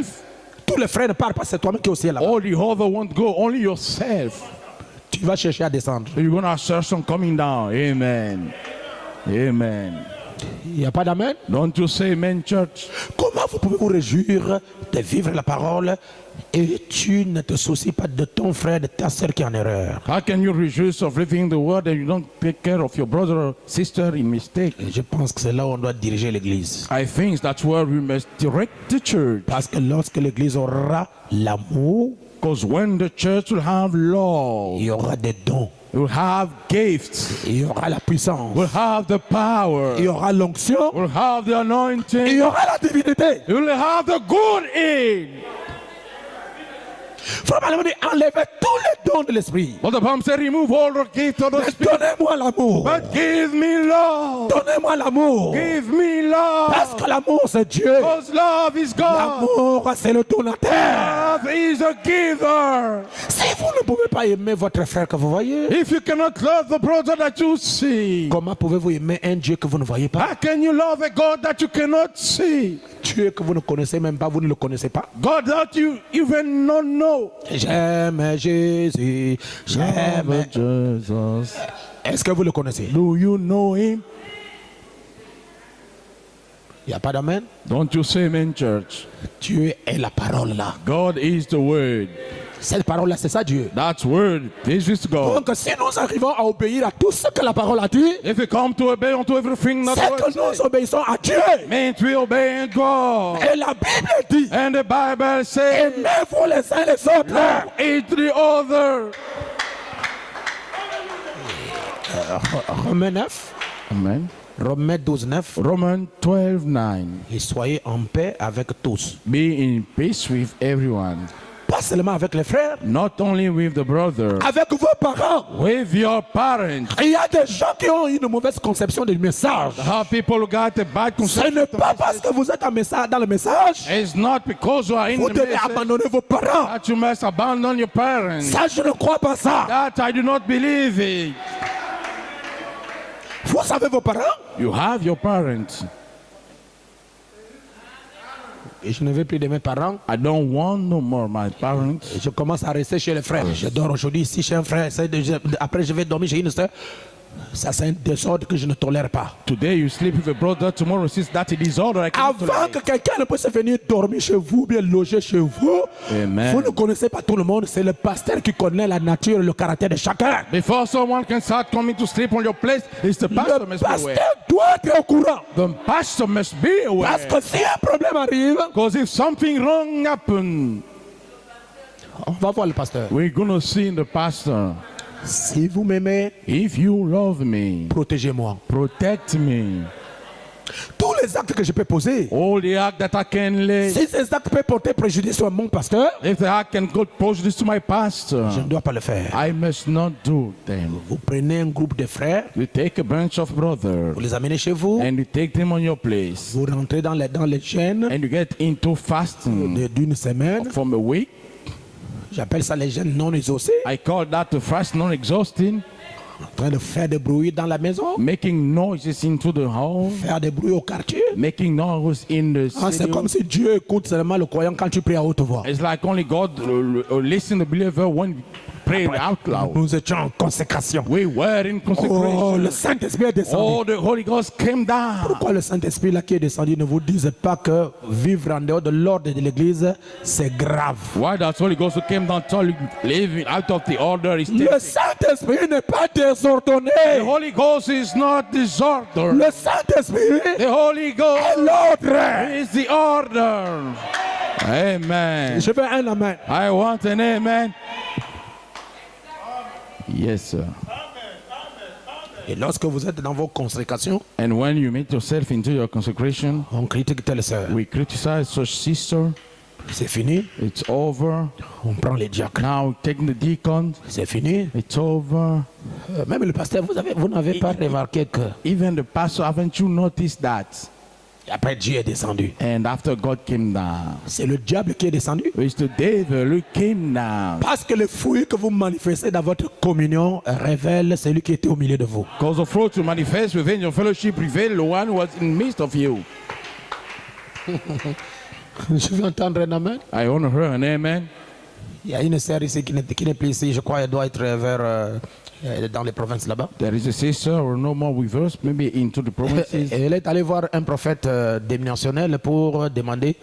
Tous les frères ne partent pas, c'est toi-même qui es au ciel là-bas. All the other won't go, only yourself. Tu vas chercher à descendre. So you're going to search some coming down. Amen. Amen. Il n'y a pas d'amen. Don't you say amen, church? Comment vous pouvez vous réjouir de vivre la parole et tu ne te soucies pas de ton frère, de ta soeur qui est en erreur? How can you rejoice of living the word and you don't take care of your brother or sister in mistake? Et je pense que c'est là où on doit diriger l'église. I think that's where we must direct the church. Parce que lorsque l'église aura l'amour, Because when the church will have love, il y aura des dons, will have gifts, il y aura la puissance, will have the power, il y aura l'onction, will have the il y anointing, aura la divinité. will have the good in. Frère Branham dit, enlevez tous les dons de l'esprit. But the Bible said, remove all the gifts of the Mais Spirit, donnez-moi l'amour. but give me love. Donnez-moi l'amour. Give me Parce love. que l'amour, c'est Dieu. Because love is God. L'amour, c'est le donateur. Love is a giver. Si vous ne pouvez pas aimer votre frère que vous voyez? If you cannot love the brother that you see, Comment pouvez-vous aimer un Dieu que vous ne voyez pas? how can you love a God that you cannot see? Dieu que vous ne connaissez même pas, vous ne le connaissez pas. God that you even not know. J'aime Jésus, j'aime. Jesus. Est-ce que vous le connaissez? Do you know him? Il n'y a pas d'amen. Don't you say amen, church? Dieu est la parole là. God is the word. Cette parole là, c'est ça Dieu. That's word. This is God. Donc si nous arrivons à obéir à tout ce que la parole a dit, If we come to obey unto everything that c'est word que nous says, obéissons à Dieu. meant we obey God. Et la Bible dit, And the Bible says, aimez-vous les uns les autres. hate the other. Romains 9, Amen. Romains 12, 9. Romans 12:9. Et soyez en paix avec tous. Be in peace with everyone. Pas seulement avec les frères, Not only with the brother, avec vos parents. with your parents. Il y a des gens qui ont une mauvaise conception du message. How people got a bad Ce conception. n'est pas parce que vous êtes un message, dans le message, It's not because you are in vous the devez message abandonner vos parents. that you must abandon your parents. Ça, je ne crois pas ça. That I do not believe it. Vous savez vos parents? You have your parents. Et je ne veux plus de mes parents. I don't want no more my parents. Et je commence à rester chez les frères. Je dors aujourd'hui ici chez un frère. Après, je vais dormir chez une soeur. Ça, c'est un désordre que je ne tolère pas. Today you sleep with a brother, tomorrow since that it is order. I cannot Avant tolerate. que quelqu'un ne puisse venir dormir chez vous, bien loger chez vous, Amen. vous ne connaissez pas tout le monde. C'est le pasteur qui connaît la nature et le caractère de chacun. Before someone can start coming to sleep on your place, it's the pastor Le must be aware. pasteur doit être au courant. The pastor must be aware. Parce que si un problème arrive, Because if something wrong happen, on va voir le pasteur. we're gonna see the pastor. Si vous m'aimez, If you love me, protégez-moi. protect me. Tous les actes que je peux poser, All the act that I can lay, si ces actes peuvent porter préjudice à mon pasteur, if the act can go prejudice to my je pastor, ne dois pas le faire. I must not do them. Vous prenez un groupe de frères, You take a bunch of brothers vous les amenez chez vous, and you take them on your place, vous rentrez dans les chaînes and you get into fasting d'une semaine. from a week. J'appelle ça les chaînes non exaucées. I call that the fast non-exhausting, En train de faire des bruits dans la maison, making noises into the home, faire des bruits au quartier. making noise in the Ah, c'est city. comme si Dieu écoute seulement le croyant quand tu pries à haute voix. It's like only God listen to the believer when you pray out loud. Nous étions en consécration. We were in Oh, consecration. le Saint-Esprit est descendu. Oh, the Holy Ghost came down. Pourquoi le Saint-Esprit là qui est descendu ne vous dise pas que vivre en dehors de l'ordre de l'Église, c'est grave? Why does Holy Ghost who came down told you living out of the order is Le tempting? Saint-Esprit n'est pas désordonné. The Holy Ghost is not disorder. Le Saint-Esprit The Holy est Ghost l'ordre. is the order. Amen. Je veux un amen. I want an amen. Yes, sir. Et lorsque vous êtes dans vos consécrations, And when you meet yourself into your consecration, on critique telle sœur. we criticize such sister. C'est fini. It's over. On prend les diacres. Now taking the deacons. C'est fini. It's over. Même le pasteur, vous n'avez pas remarqué que Even the pastor, haven't you noticed that? après Dieu est descendu. And after God came down, C'est le diable qui est descendu. it's the devil who came down. Parce que le fruit que vous manifestez dans votre communion révèle celui qui était au milieu de vous. Because the fruit to manifest within your fellowship reveal the one who was in the midst of you. Je veux entendre un amen. I want to hear an amen. Il y a une sœur ici qui n'est plus ici. Je crois qu'elle doit être vers dans les provinces là-bas. There is a sister or no more with us, maybe into the provinces. Et elle est allée voir un prophète dénominationnel pour demander,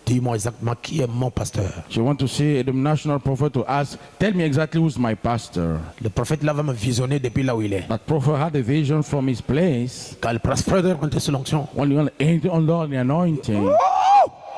dis-moi exactement qui est mon pasteur. She want to see the national prophet to ask, tell me exactly who's my pastor. Le prophète là va me visionner depuis là où il est. That prophet had a vision from his place Quand le prophète est rentré sous l'onction, when he entered under the anointing.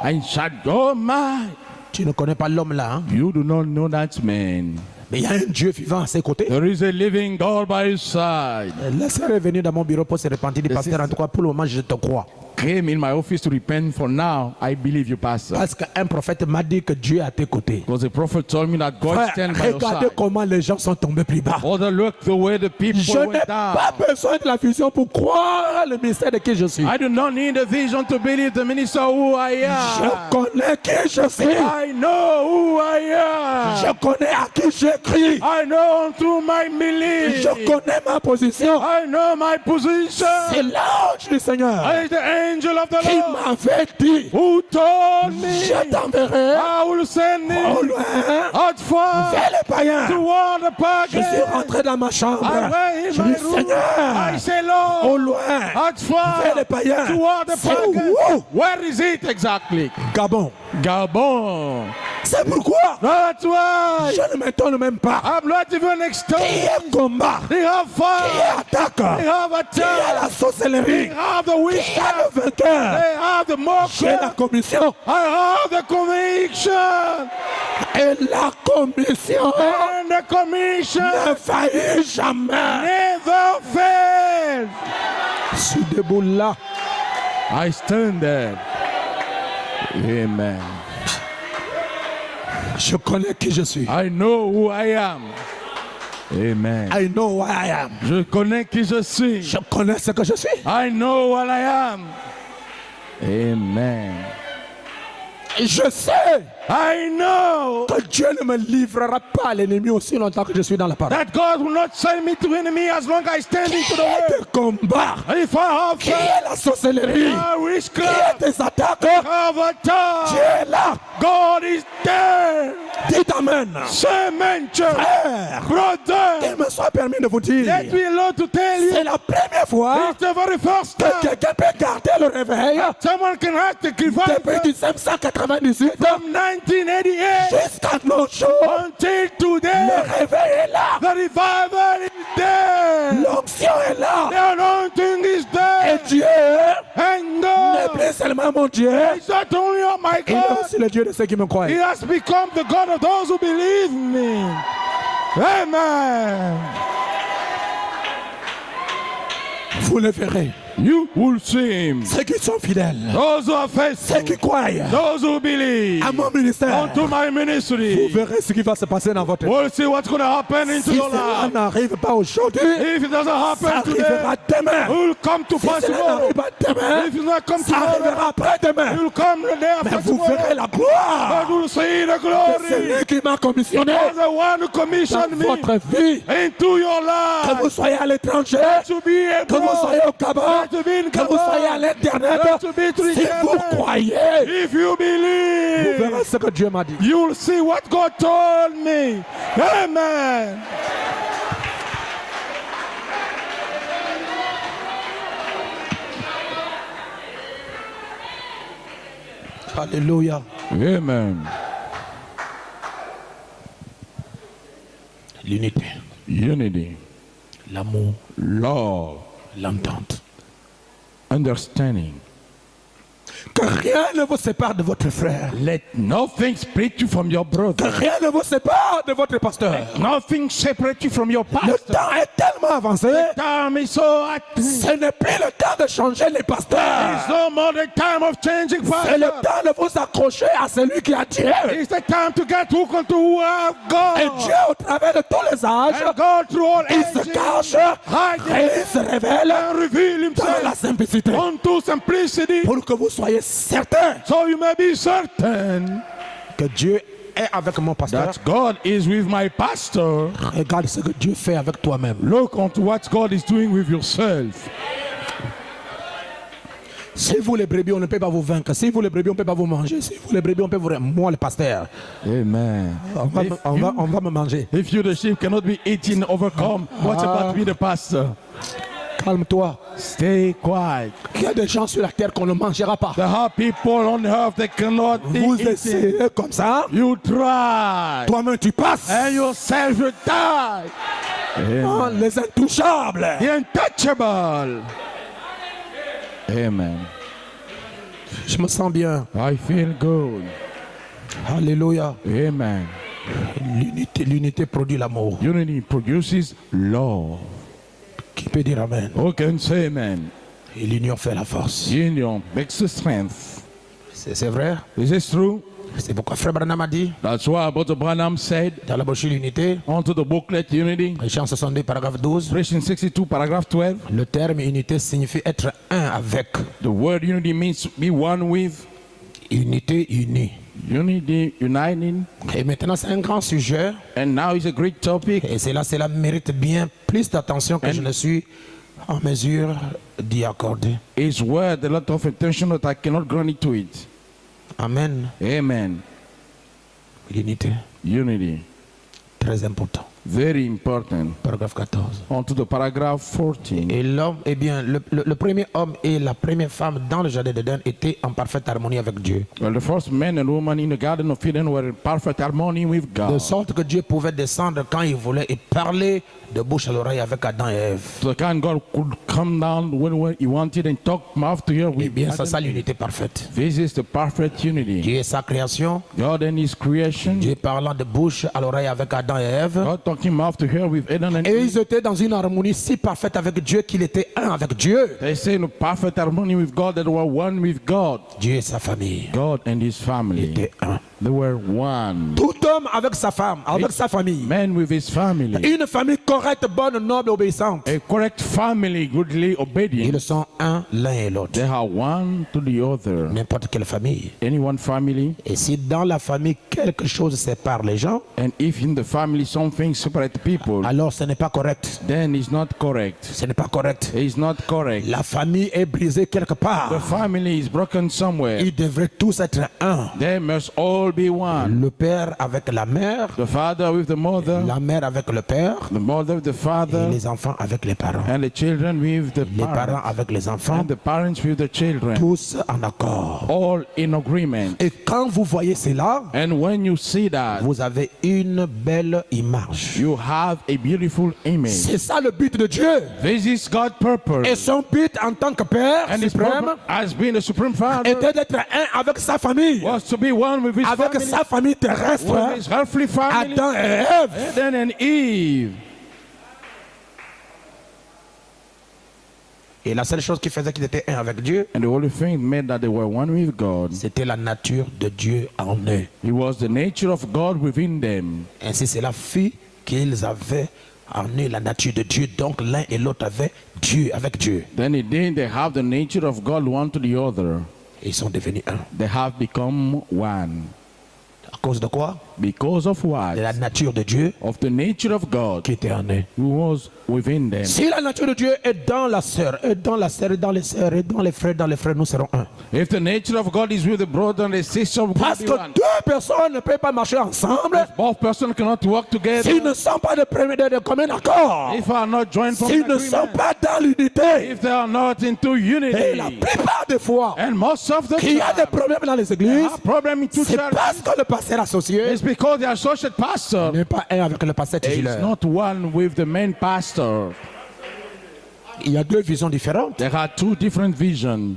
And shout, oh my, tu ne connais pas l'homme là, hein? you do not know that man. Mais il y a un Dieu vivant à ses côtés. There is a living God by his side. La sœur est venue dans mon bureau pour se repentir du pasteur. En tout cas, pour le moment, je te crois. came in my office to repent. For now, I believe you, Pastor. Parce qu'un prophète m'a dit que Dieu est à tes côtés. Because the prophet told me that God Frère, stands by your regardez side. comment les gens sont tombés plus bas. Father, look the way the people Je n'ai went down. pas besoin de la vision pour croire le ministère de qui je suis. I do not need a vision to believe the minister who I Je am. connais qui je suis. I know who I Je am. connais à qui j'écris. I know through my belief. Je connais ma position. I know my position. C'est l'ange du Seigneur I is the angel of the qui Lord m'avait dit, who told me je t'enverrai I will send au me loin out far vers les païens. toward the Je suis pagan. rentré dans ma chambre. I went in Je my dis, room. I Seigneur, say, au Lord, loin out far vers les païens. toward the C'est pagan. où? Where is it exactly? Gabon. Gabon. C'est pourquoi That's why je ne m'étonne même pas. I'm not even Qui extolling. est combat, They have qui fire. est attaque, They have qui est la attack. sorcellerie, They have the qui est witchcraft. le vainqueur. They have the J'ai la mocker. commission. I have the conviction. Et la commission And the commission ne faillit jamais. never fails. Je suis debout là. I stand there. Amen. Je connais qui je suis. I know who I am. Amen. I know who I am. Je connais qui je suis. Je connais ce que je suis. I know what I am. Amen. Je sais I know que Dieu ne me livrera pas à l'ennemi aussi longtemps que je suis dans la parole. that God will not send me to enemy as long as I stand into Qui the est word. des combats? If I have Qui faith, est la sorcellerie? I Qui est witchcraft, des attaques? have a Dieu tongue. est là. God is there. Dites Amen. Say amen, church. Frère, Brother, qu'il me soit permis de vous dire, let me alone to tell you. c'est la première fois It's the very first que time quelqu'un peut garder le réveil someone can have the revival depuis 1798 from 1988 jusqu'à nos jours. until today. Le réveil est là. The revival is there. L'onction est là. The anointing is Et there. Dieu And n'est God plus seulement mon Dieu, is not only oh my il est God, aussi le Dieu de ceux qui me croient. He has become the God of those who believe me. Amen. Vous le verrez. You will see Him. Ceux qui sont fidèles, Those who are ceux faithful, qui croient those who believe à mon ministère, unto my vous ministry, verrez ce qui va se passer dans votre vie. we'll see what's going to happen into Si your cela life. n'arrive pas aujourd'hui, If it doesn't ça happen today, arrivera demain. it will come to Si pass cela tomorrow. n'arrive pas demain, If it not come ça tomorrow, arrivera après-demain. it will come the day Mais after vous verrez tomorrow. la gloire God will see the de glory celui qui m'a commissionné of the one who dans commissioned me votre vie. into your Que vous life. soyez à l'étranger, To be a que vous soyez au Gabon, to be in que vous soyez à Gabon, l'internet, to be to si vous internet. croyez, If you vous believe, verrez ce que Dieu m'a dit. you will see what God told me. Amen. Alléluia. Amen. L'unité, Unity, l'amour, love, l'entente. understanding. Que rien ne vous sépare de votre frère. Let nothing split you from your Que brother. rien ne vous sépare de votre pasteur. Nothing separate you from your Le pastor. temps est tellement avancé. Time is so active. Ce n'est plus le temps de changer les It's pasteurs. no more the time of changing C'est le pastor. temps de vous accrocher à celui qui a Dieu. It's the time to get hooked onto who have Et God. Dieu, au travers de tous les âges, And God through all il se ages cache et il se révèle and reveal dans la himself simplicité. unto simplicity. Pour que vous soyez certains So you may be certain que Dieu est avec mon pasteur. that God is with my pastor. Regarde ce que Dieu fait avec toi-même. Look onto what God is doing with yourself. Si vous les brebis, on ne peut pas vous vaincre. Si vous les brebis, on ne peut pas vous manger. Si vous les brebis, on peut vous... Moi, le pasteur, Amen. on va me manger. If you, the sheep, cannot be eaten, overcome, what about me, the pastor? Calme-toi. Stay quiet. Il y a des gens sur la terre qu'on ne mangera pas. There are people on earth that cannot be Vous eaten. essayez comme ça. You try. Toi-même, tu passes. And yourself will die. Oh, les intouchables. The untouchable. Amen. Je me sens bien. I feel good. Alléluia. Amen. L'unité produit l'amour. Unity produces love. Qui peut dire Amen? Who can say amen? Et l'union fait la force. Union makes the strength. C'est vrai. Is this true? C'est pourquoi Frère Branham a dit That's why Brother Branham said dans la brochure Unité, onto the booklet Unity, Chant 62, paragraphe 12, Revelation 62, paragraph 12, le terme unité signifie être un avec. the word unity means be one with, Unité, unie. unity, uniting. Et maintenant, c'est un grand sujet. And now it's a great topic. Et cela mérite bien plus d'attention que je ne suis en mesure d'y accorder. It's worth a lot of attention that I cannot grant it to it. Amen. Amen. L'unité, Unity. très important. Very important. Paragraphe 14. On to the paragraph 14. Et l'homme, eh bien, le premier homme et la première femme dans le jardin d'Éden étaient en parfaite harmonie avec Dieu. Well, the first man and woman in the Garden of Eden were in perfect harmony with De God. sorte que Dieu pouvait descendre quand il voulait et parler de bouche à l'oreille avec Adam et Ève. So the kind God could come down when he wanted and talk mouth to ear Eh with bien, c'est Adam. ça l'unité parfaite. This is the perfect unity. Dieu est sa création, God and his creation. Dieu parlant de bouche à l'oreille avec Adam et Ève. God talking mouth to ear with Adam and Et Eve. ils étaient dans une harmonie si parfaite avec Dieu qu'il était un avec Dieu. They say in perfect harmony with God that were one with God. Dieu et sa famille God and his family. étaient un. They were one. Tout homme avec sa femme, avec sa famille. Man with his family. Une famille correcte, bonne, noble, obéissante. A correct family, goodly, obedient. Ils sont un l'un et l'autre. They are one to the other. N'importe quelle famille. Any one family. Et si dans la famille quelque chose sépare les gens, And if in the family something separate people, alors ce n'est pas correct. then it's not correct. Ce n'est pas correct. It's not correct. La famille est brisée quelque The part. family is broken somewhere. Ils devraient tous être un. They must all be one. Le père avec la mère, The father with the mother, la mère avec le père, the mother with the et father, les enfants avec les parents. and the children with the Les parents parents, avec les enfants, and the parents with the children, tous en accord. all in agreement. Et quand vous voyez cela, And when you see that, vous avez une belle image. you have a beautiful image. C'est ça le but de Dieu. This is God's purpose. Et son but en tant que Père And his suprême purpose as being the supreme father était d'être un avec sa famille, was to be one with his avec family, sa famille terrestre, with his earthly family, Adam et Ève. Adam and Eve. Et la seule chose qui faisait qu'ils étaient un avec Dieu, And the only thing made that they were one with God. c'était la nature de Dieu en eux. It was the nature of God within them. Ainsi, cela fit qu'ils avaient en eux la nature de Dieu. Donc l'un et l'autre avaient Dieu avec Dieu. Then indeed they have the nature of God one to the other. Et ils sont devenus un. They have become one. À cause de quoi? Because of what? De la nature de Dieu Of the nature of God qui était en eux. who was within them. Si la nature de Dieu est dans la sœur, et dans la sœur, et dans les sœurs, et dans les frères, nous serons un. If the nature of God is with the brother and the sister, we Parce will que be one. deux personnes ne peuvent pas marcher ensemble Both persons cannot work s'ils together ne sont pas de commun accord. if are not joined from S'ils ne sont agreement. pas dans l'unité. If they are not into Et unity. la plupart des fois, And most of the qu'il y a des time, problèmes dans les they églises, have problem in two c'est churches. parce que le pasteur associé It's because the associate pastor n'est pas un avec le pasteur is titulaire. not one with the main pastor. Il y a deux visions différentes. There are two different visions.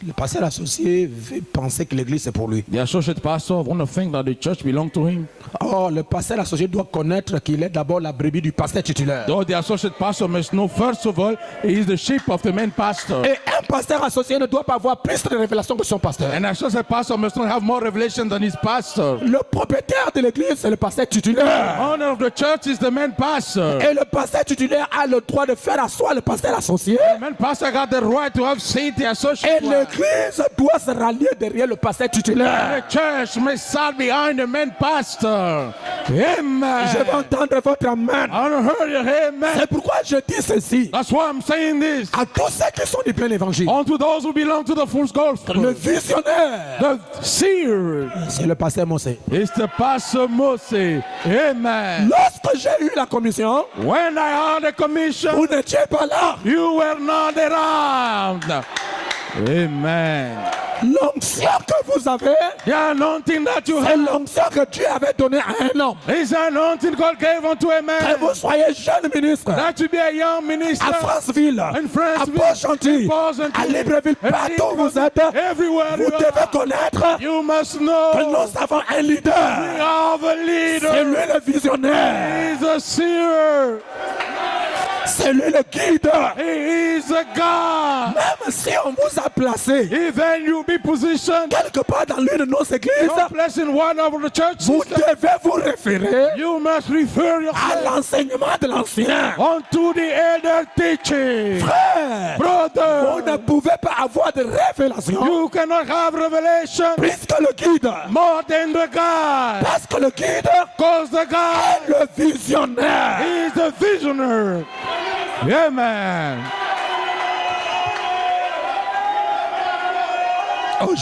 Le pasteur associé veut penser que l'église c'est pour lui. The associate pastor want to think that the church belongs to him. Or, le pasteur associé doit connaître qu'il est d'abord la brebis du pasteur titulaire. Though the associate pastor must know first of all he is the sheep of the main pastor. Et un pasteur associé ne doit pas avoir plus de révélations que son pasteur. An associate pastor must not have more revelation than his pastor. Le propriétaire de l'église, c'est le pasteur titulaire. Owner of the church is the main pastor. Et le pasteur titulaire a le droit de faire asseoir le pasteur associé. The main pastor got the right to have seat the Et associate. one. l'église doit se rallier derrière le pasteur titulaire. The church must stand behind the main pastor. Amen. Je vais entendre votre amen. I want to hear you. Amen. C'est pourquoi je dis ceci. That's why I'm saying this. À tous ceux qui sont du plein évangile. Unto those who belong to the full Le gospel. visionnaire, The seer c'est le pasteur Mosé. is the pastor Moses. Amen. Lorsque j'ai eu la commission, When I had a commission, vous n'étiez pas là. you were not around. Amen. L'onction que vous avez, The anointing that you c'est have l'onction que Dieu avait donnée à un homme. is the anointing God gave unto a Que man. vous soyez jeune ministre That you be a young minister. à Franceville, In à Franceville, Port-Gentil, Port-Gentil, à Libreville, and partout où vous êtes, everywhere vous you devez are, connaître you must que know nous avons un leader. we have a C'est leader. lui le visionnaire. He's a seer. C'est lui le guide. He is a God. Même si on vous a placé even you be positioned quelque part dans l'une de nos églises, some place in one of the church vous system, devez vous référer you must refer à yourself l'enseignement de l'ancien. unto the elder teaching. Frère, vous Brother, ne pouvez pas avoir de révélation you cannot have revelation plus que le guide. more than the guide. Parce que le guide Because the guide est le visionnaire. is the visionary. Amen. Oh,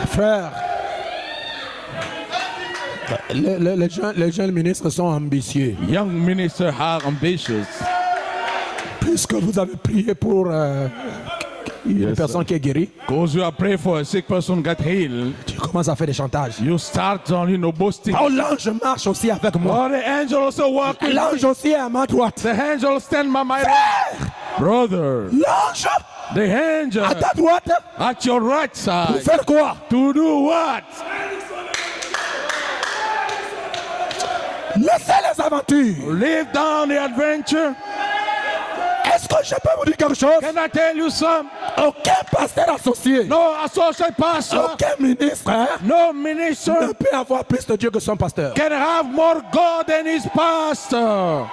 frère, les jeunes ministres sont ambitieux. Young ministers are ambitious. Puisque vous avez prié pour une Yes, personne qui est guérie, Because you are praying for a sick person get healed, tu commences à faire des chantages. you start on boasting. Oh, l'ange marche aussi avec moi. Oh, the angel also walk with me. L'ange aussi est à ma droite. The angel stand by my right. Brother, L'ange the angel à ta droite at your right pour side. faire quoi? To do what? Laissez les aventures. Live down the adventure. Est-ce que je peux vous dire quelque chose? Can I tell you some? Aucun pasteur associé, No associate pastor, aucun ministre no minister ne peut avoir plus de Dieu que son pasteur. can have more God than his pastor.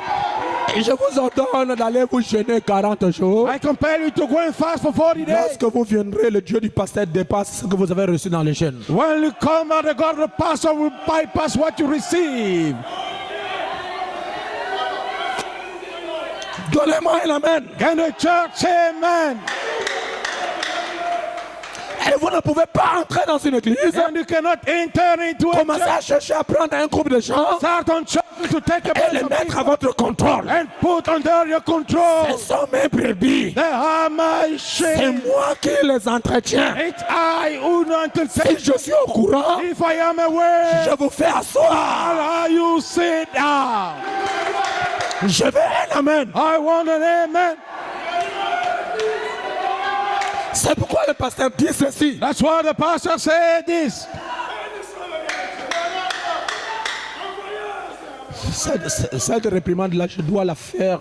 Et je vous ordonne d'aller vous jeûner 40 jours. I compel you to go and fast for 40 days. Lorsque vous viendrez, le Dieu du pasteur dépasse ce que vous avez reçu dans les chaînes. When you come out, the God of the pastor will bypass what you receive. Donnez-moi un amen. Can the church say amen? Et vous ne pouvez pas entrer dans une église. And you cannot enter into a Commencez à church. chercher à prendre un groupe de gens Start on church to take a et les bunch of mettre à people votre contrôle. and put under your control. Ce sont mes brebis. They are my C'est sheep. moi qui les entretiens. It's I who know to Si say. je suis au courant, If I am aware, je vous fais asseoir. you sit down. Je veux un amen. I want an amen. C'est pourquoi le pasteur dit ceci. That's why the pastor said this. Cette réprimande-là, je dois la faire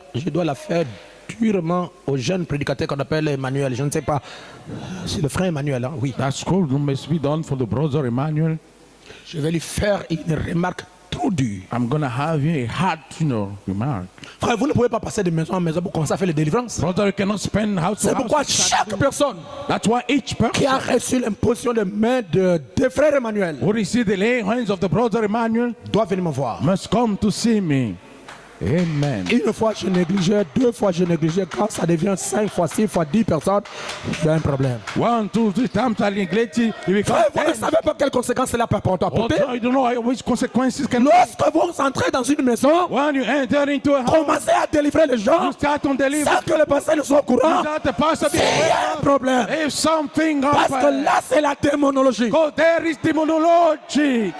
durement aux jeunes prédicateurs qu'on appelle Emmanuel. Je ne sais pas, c'est le frère Emmanuel, hein? Oui. That school must be done for the brother Emmanuel. Je vais lui faire une remarque trop dure. I'm gonna have you a hard, remark. Frère, vous ne pouvez pas passer de maison en maison pour commencer à faire les délivrances. Brother, you cannot spend house to C'est pourquoi house. chaque personne That's why each qui a person reçu l'imposition de main de frère Emmanuel who receive the laying hands of the brother Emmanuel doit venir me voir. must come to see me. Amen. Une fois je négligeais, 2 fois je négligeais, quand ça devient 5 fois, 6 fois, 10 personnes, il y a un problème. 1, 2, 3 times I neglect it, you become Frère, vous ne 10. savez pas quelles conséquences cela peut apporter. You don't know which consequences can. Lorsque vous entrez dans une maison, When you enter into a house, commencez à délivrer les gens you start on deliver. sans que le pasteur ne soit au courant. Without the pastor being Il y a un aware. problème. If something Parce que happens, là, c'est la démonologie. because there is demonology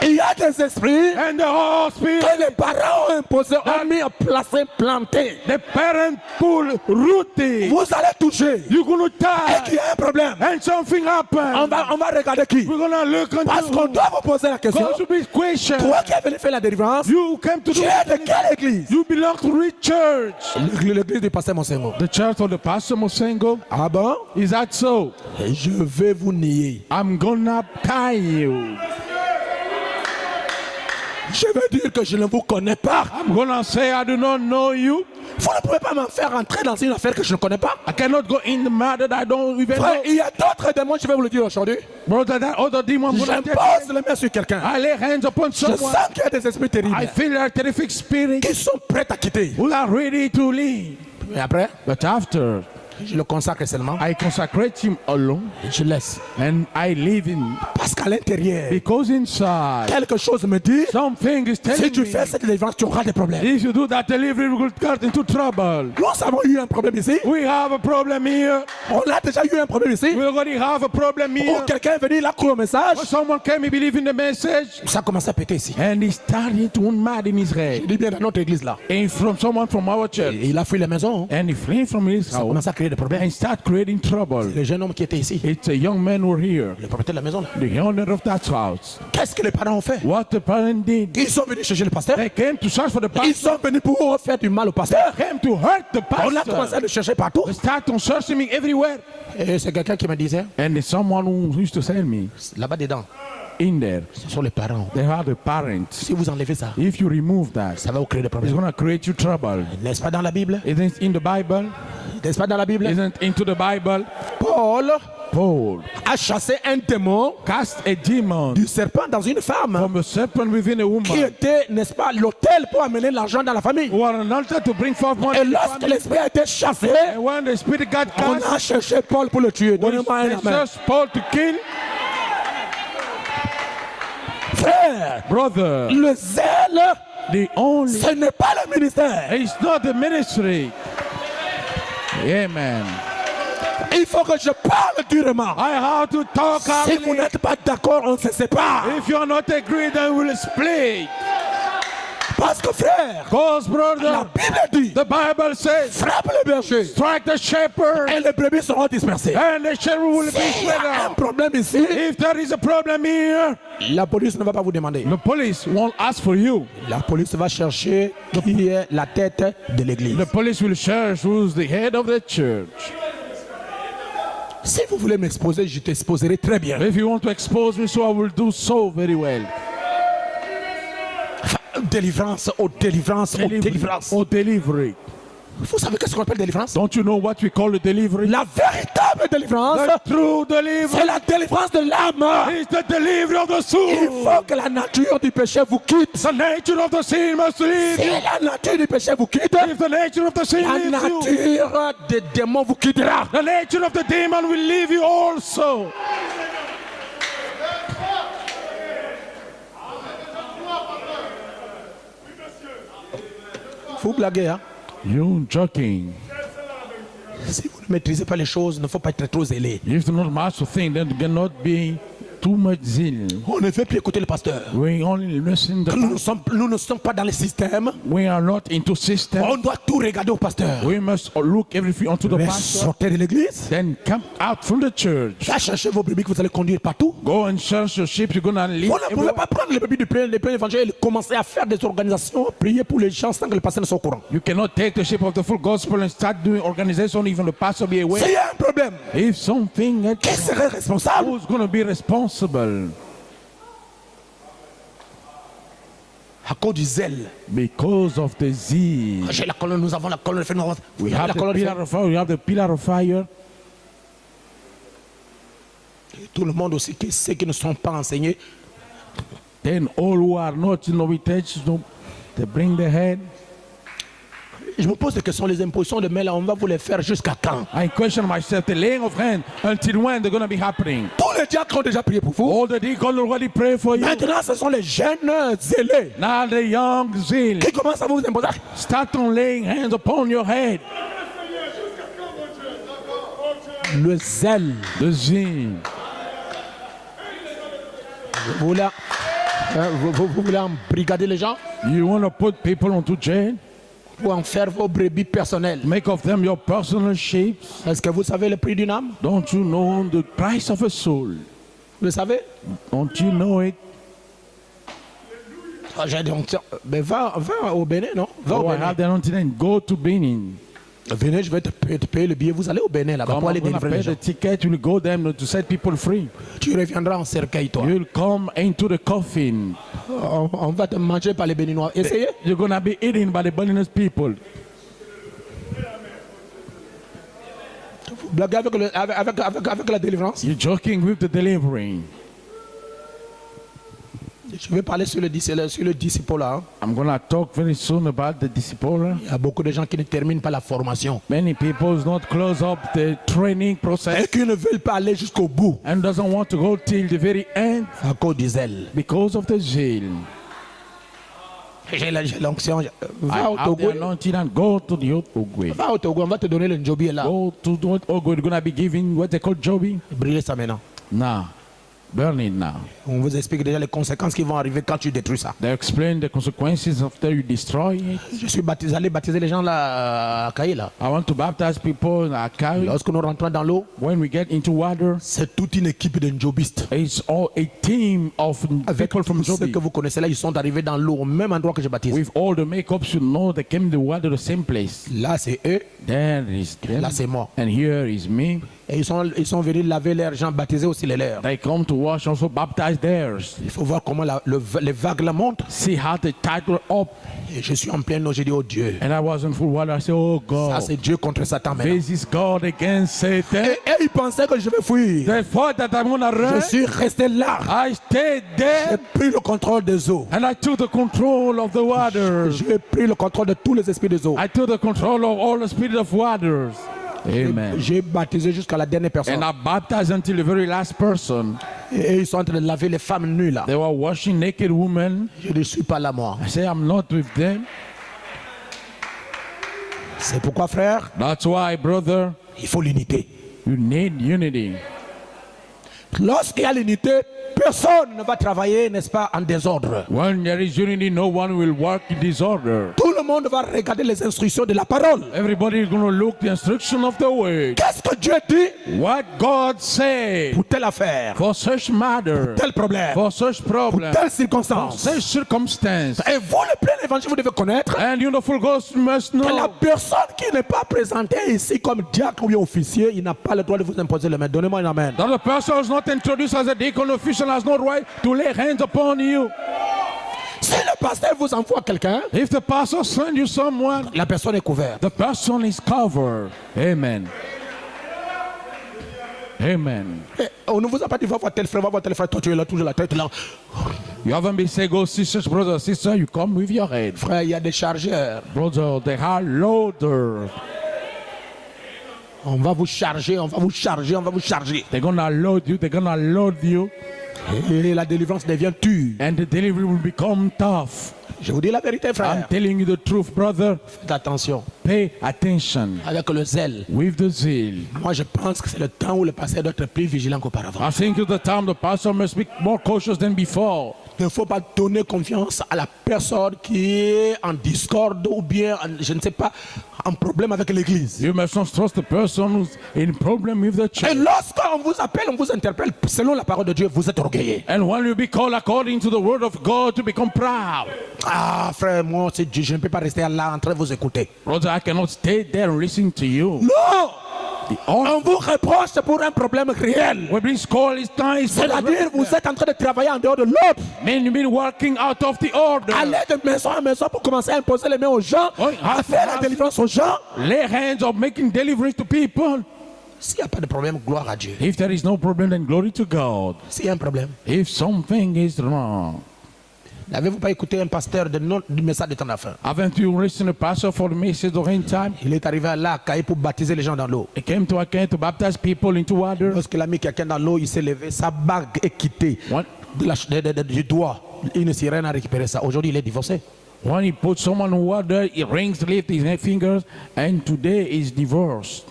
Il y a des esprits and the whole spirit. que les parents ont imposés, ont mis en place, plantés. The parent pull rooted. Vous allez toucher. You're gonna Et qu'il die. y a un problème. And something On happens. va regarder qui. We're gonna look Parce qu'on into. doit vous poser la question. Go to be question. Toi qui es venu faire la délivrance, You came to tu do. es de quelle église? You belong to which church? L'église du pasteur Monsengo. The church of the pastor Mosengo. Ah bon? Is that so? Et je vais vous nier. I'm gonna tie you. Je veux dire que je ne vous connais pas. I'm gonna say I do not know you. Vous ne pouvez pas me faire entrer dans une affaire que je ne connais pas. I cannot go in the matter that I don't even Frère, know. il y a d'autres démons, je vais vous le dire aujourd'hui. Brother, that other demon, I'm gonna tell J'impose you. les mains sur quelqu'un. I lay hands upon Je someone. sens qu'il y a des esprits terribles I feel a terrific spirit qui sont prêts à quitter. who are ready to leave. Mais après, But after, je le consacre seulement. I consecrate him alone Je laisse. and I leave him. Parce qu'à l'intérieur, Because inside, quelque chose me dit, something is si telling tu me, fais cette délivrance, tu auras des problèmes. if you do that delivery, we will get into trouble. Nous avons eu un problème ici. We have a problem here. On a déjà eu un problème ici. We already have a problem Où here. quelqu'un est venu, il a cru au message. Someone came, he believed in the message, Ça a commencé à péter ici. and he started to mad in his Il head. dit bien dans notre église là. And from someone from our church. Et il a fui la maison. And he fled from his Ça a house. commencé à créer créer des problèmes. and start creating trouble. Le jeune homme qui était ici, It's a young man who here, le propriétaire de la maison, là. the owner of that house. Qu'est-ce que les parents ont fait? What the parent did, Ils sont venus chercher le pasteur. they came to search for the Ils pastor, sont venus pour faire du mal au pasteur. came to hurt the On a commencé à pastor. le chercher partout. They start on searching me everywhere. Et c'est quelqu'un qui me disait, And there's someone who used to tell me, là-bas dedans, in there, ce sont les parents. they are the parents. Si vous enlevez ça, If you remove that, ça va vous créer des it's problèmes. going to create you trouble. N'est-ce pas dans la Bible? Isn't it in the Bible? N'est-ce pas dans la Bible? Isn't it into the Bible? Paul Paul a chassé un démon cast a demon du serpent dans une femme from a serpent within a qui woman était, n'est-ce pas, l'autel pour amener l'argent dans la famille. who are an altar to bring forth money. Et to the lorsque family. l'esprit a été chassé, And when the spirit got on cast, a cherché Paul pour le tuer. Donnez-moi un they amen. searched Paul to kill. Frère, Brother, le zèle, the only, ce n'est pas le ministère. it's not the ministry. Amen. Il faut que je parle durement. I have to talk Si vous happily. n'êtes pas d'accord, on se sépare. If you are not agreed, then we'll split. Parce que frère, Because, la brother, Bible dit, the Bible says, frappe le berger strike the shepherd, et les brebis seront dispersées. and the shepherd will be S'il y spread a un out. problème ici, If there is a problem here, la police ne va pas vous demander. the police won't ask for you. La police va chercher qui est la tête de l'église. The police will search who's the head of the church. Si vous voulez m'exposer, je t'exposerai très bien. If you want to expose me, so I will do so very well. Délivrance, oh délivrance, oh délivrance. Or delivery. Vous savez qu'est-ce qu'on appelle délivrance? Don't you know what we call the delivery? La véritable délivrance, The true c'est delivery la délivrance de l'âme. is the delivery of the Il soul. faut que la nature du péché vous quitte. The nature of the sin must leave Si you. la nature du péché vous quitte, If the nature of the sin la leaves you, nature des démons vous quittera. the nature of the demon will leave you also. Vous blaguez, hein? You joking. Si vous ne maîtrisez pas les choses, il ne faut pas être trop zélé. If you not master thing, then you cannot be too much zeal. On ne fait plus écouter le pasteur. We only listen to Nous ne sommes pas dans le système. We are not into system. On doit tout regarder au pasteur. We must look everything onto the Mais pastor. sortez de l'église. Then come out from the church. Va chercher vos brebis que vous allez conduire partout. Go and search your sheep. You're gonna live. Vous ne pouvez pas prendre les brebis du plein évangile et commencer à faire des organisations, prier pour les gens sans que le pasteur ne soit au courant. You cannot take the sheep of the full gospel and start doing organization, even the pastor be away. S'il y a un problème, If something, qui serait responsable? who's gonna be responsible? À cause du zèle. Because of the zeal. J'ai la colonne, nous avons la colonne de feu. We La have the colonne de feu. pillar of fire. We have the pillar of fire. Tout le monde aussi, ceux qui ne sont pas enseignés, Then all who are not in heritage, they bring the head. je me pose des questions, les impositions de main là, on va vous les faire jusqu'à quand? I question myself, the laying of hands, until when they're going to be happening? Tous les diacres ont déjà prié pour vous. All the deacons already pray for you. Maintenant, ce sont les jeunes zélés Now the young zeal, qui commencent à vous imposer. start on laying hands upon your head. Le zèle. The zeal. Vous voulez, vous voulez embrigader les gens You want to put people onto jail? pour en faire vos brebis personnelles. Make of them your personal sheep? Est-ce que vous savez le prix d'une âme? Don't you know the price of a soul? Vous le savez? Don't you know it? Ah, j'ai dit, mais va au Bénin, non? Va au Oh, I Bénin. have the anointing and go to Benin. Venez, je vais te payer le billet. Vous allez au Bénin là-bas Come, pour aller I'm going to délivrer les pay gens. the ticket. You'll go there to set people free. Tu reviendras en cercueil, toi. You'll come into the coffin. On va te manger par les Béninois. Essayez. You're going to be eaten by the Beninese people. Vous blaguez avec la délivrance. You're joking with the delivering. Je vais parler sur le disciple là. Hein. I'm going to talk very soon about the disciple. Il y a beaucoup de gens qui ne terminent pas la formation Many people not close up the training et process qui ne veulent pas aller jusqu'au bout and doesn't want to go till the very end à cause du zèle. because of the zeal. J'ai l'onction. I Va au have Togo. the anointing and go to the Ogwe. Va au Togo, on va te donner le njobi là. Go to the Ogwe. You're going to be giving what they call Joby. Brûlez ça maintenant. Nah. Burn it now. On vous explique déjà les conséquences qui vont arriver quand tu détruis ça. They explain the consequences after you destroy it. Je suis allé baptiser les gens là à Kaï là. I want to baptize people in Akai. Lorsque nous rentrons dans l'eau, When we get into water, c'est toute une équipe de njobistes. it's all a team of Avec people from tous ceux Jobi. que vous connaissez là, ils sont arrivés dans l'eau au même endroit que je baptise. With all the makeups, you know, they came to the water the same place. Là c'est eux, There is them. là c'est moi. And here is me. Et ils sont venus laver leurs gens, baptiser aussi les leurs. They come to wash, also baptize theirs. Il faut voir comment les vagues la montent. See how the tide were up. Et je suis en pleine eau, j'ai dit, oh Dieu. And I was in full water. I said, oh Ça God. c'est Dieu contre Satan maintenant. This is God against Satan. Et ils pensaient que je vais fuir. They thought that I'm going to Je run. suis resté là. I stayed J'ai there. pris le contrôle des eaux. And I took the control of the waters. J'ai pris le contrôle de tous les esprits des eaux. I took the control of all the spirit of waters. Amen. J'ai baptisé jusqu'à la dernière personne. And I baptized until the very last person. Et ils sont en train de laver les femmes nues là. They were washing naked women. Je ne suis pas là moi. I say, I'm not with them. C'est pourquoi frère, That's why, brother, il faut l'unité. you need unity. Lorsqu'il y a l'unité, personne ne va travailler, n'est-ce pas, en désordre. When there is unity, no one will work in disorder. Tout le monde va regarder les instructions de la parole. Everybody is going to look the instruction of the word. Qu'est-ce que Dieu dit What God said pour telle affaire, for such matter, tel problème, for such problem, telle for circonstance. such circumstance. Et vous, le plein évangile, vous devez connaître And you know, full Ghost must que la know personne qui n'est pas présentée ici comme diacre ou bien officier, il n'a pas le droit de vous imposer le main. Donnez-moi un amen. that the person who is not introduced as a deacon official has no right to lay hands upon you. Si le pasteur vous envoie quelqu'un, If the pastor sends you someone, la personne est couverte. the person is covered. Amen. Amen. Et on ne vous a pas dit va voir tel frère, toi tu es là, toujours la tête là. You haven't been saying, go sisters, brother, sister, you come with your head. Frère, il y a des chargeurs. Brother, they are loader. On va vous charger, on va vous charger, on va vous charger. They're gonna load you, they're gonna load you, Et la délivrance devient dure. and the delivery will become tough. Je vous dis la vérité, I'm frère. telling you the truth, brother. Faites attention Pay attention avec le zèle. with the zeal. Moi, je pense que c'est le temps où le pasteur doit être plus vigilant qu'auparavant. I think at the time the pastor must be more cautious than before. Il ne faut pas donner confiance à la personne qui est en discorde ou bien, je ne sais pas, en problème avec l'église. You must not trust the person who's in problem with the Et church. lorsqu'on vous appelle, on vous interpelle selon la parole de Dieu, vous êtes orgueilleux. And when you be called according to the word of God to become proud. Ah, frère, moi, c'est Dieu, je ne peux pas rester là en train de vous écouter. Brother, I cannot stay there and listen to you. Non! The On vous reproche pour un problème réel. When this call is nice, C'est-à-dire, vous êtes en train de travailler en dehors de l'autre. man, you've been working out of the order. Allez de maison en maison pour commencer à imposer les mains aux gens, Oui, à faire la délivrance aux gens. Lay hands of making deliverance to people. S'il n'y a pas de problème, gloire à Dieu. If there is no problem, then glory to God. S'il y a un problème, If something is wrong, n'avez-vous pas écouté un pasteur du message de temps d'affaires? haven't you listened to pastor for the message of end time? Il est arrivé là à Kaï pour baptiser les gens dans l'eau. He came to Akai to baptize people into water. Lorsqu'il a mis quelqu'un dans l'eau, il s'est levé, sa bague est quittée What? du doigt. Il ne s'est rien à récupérer ça. Aujourd'hui, il est divorcé. When he put someone in water, he rings lift his fingers, and today is divorced.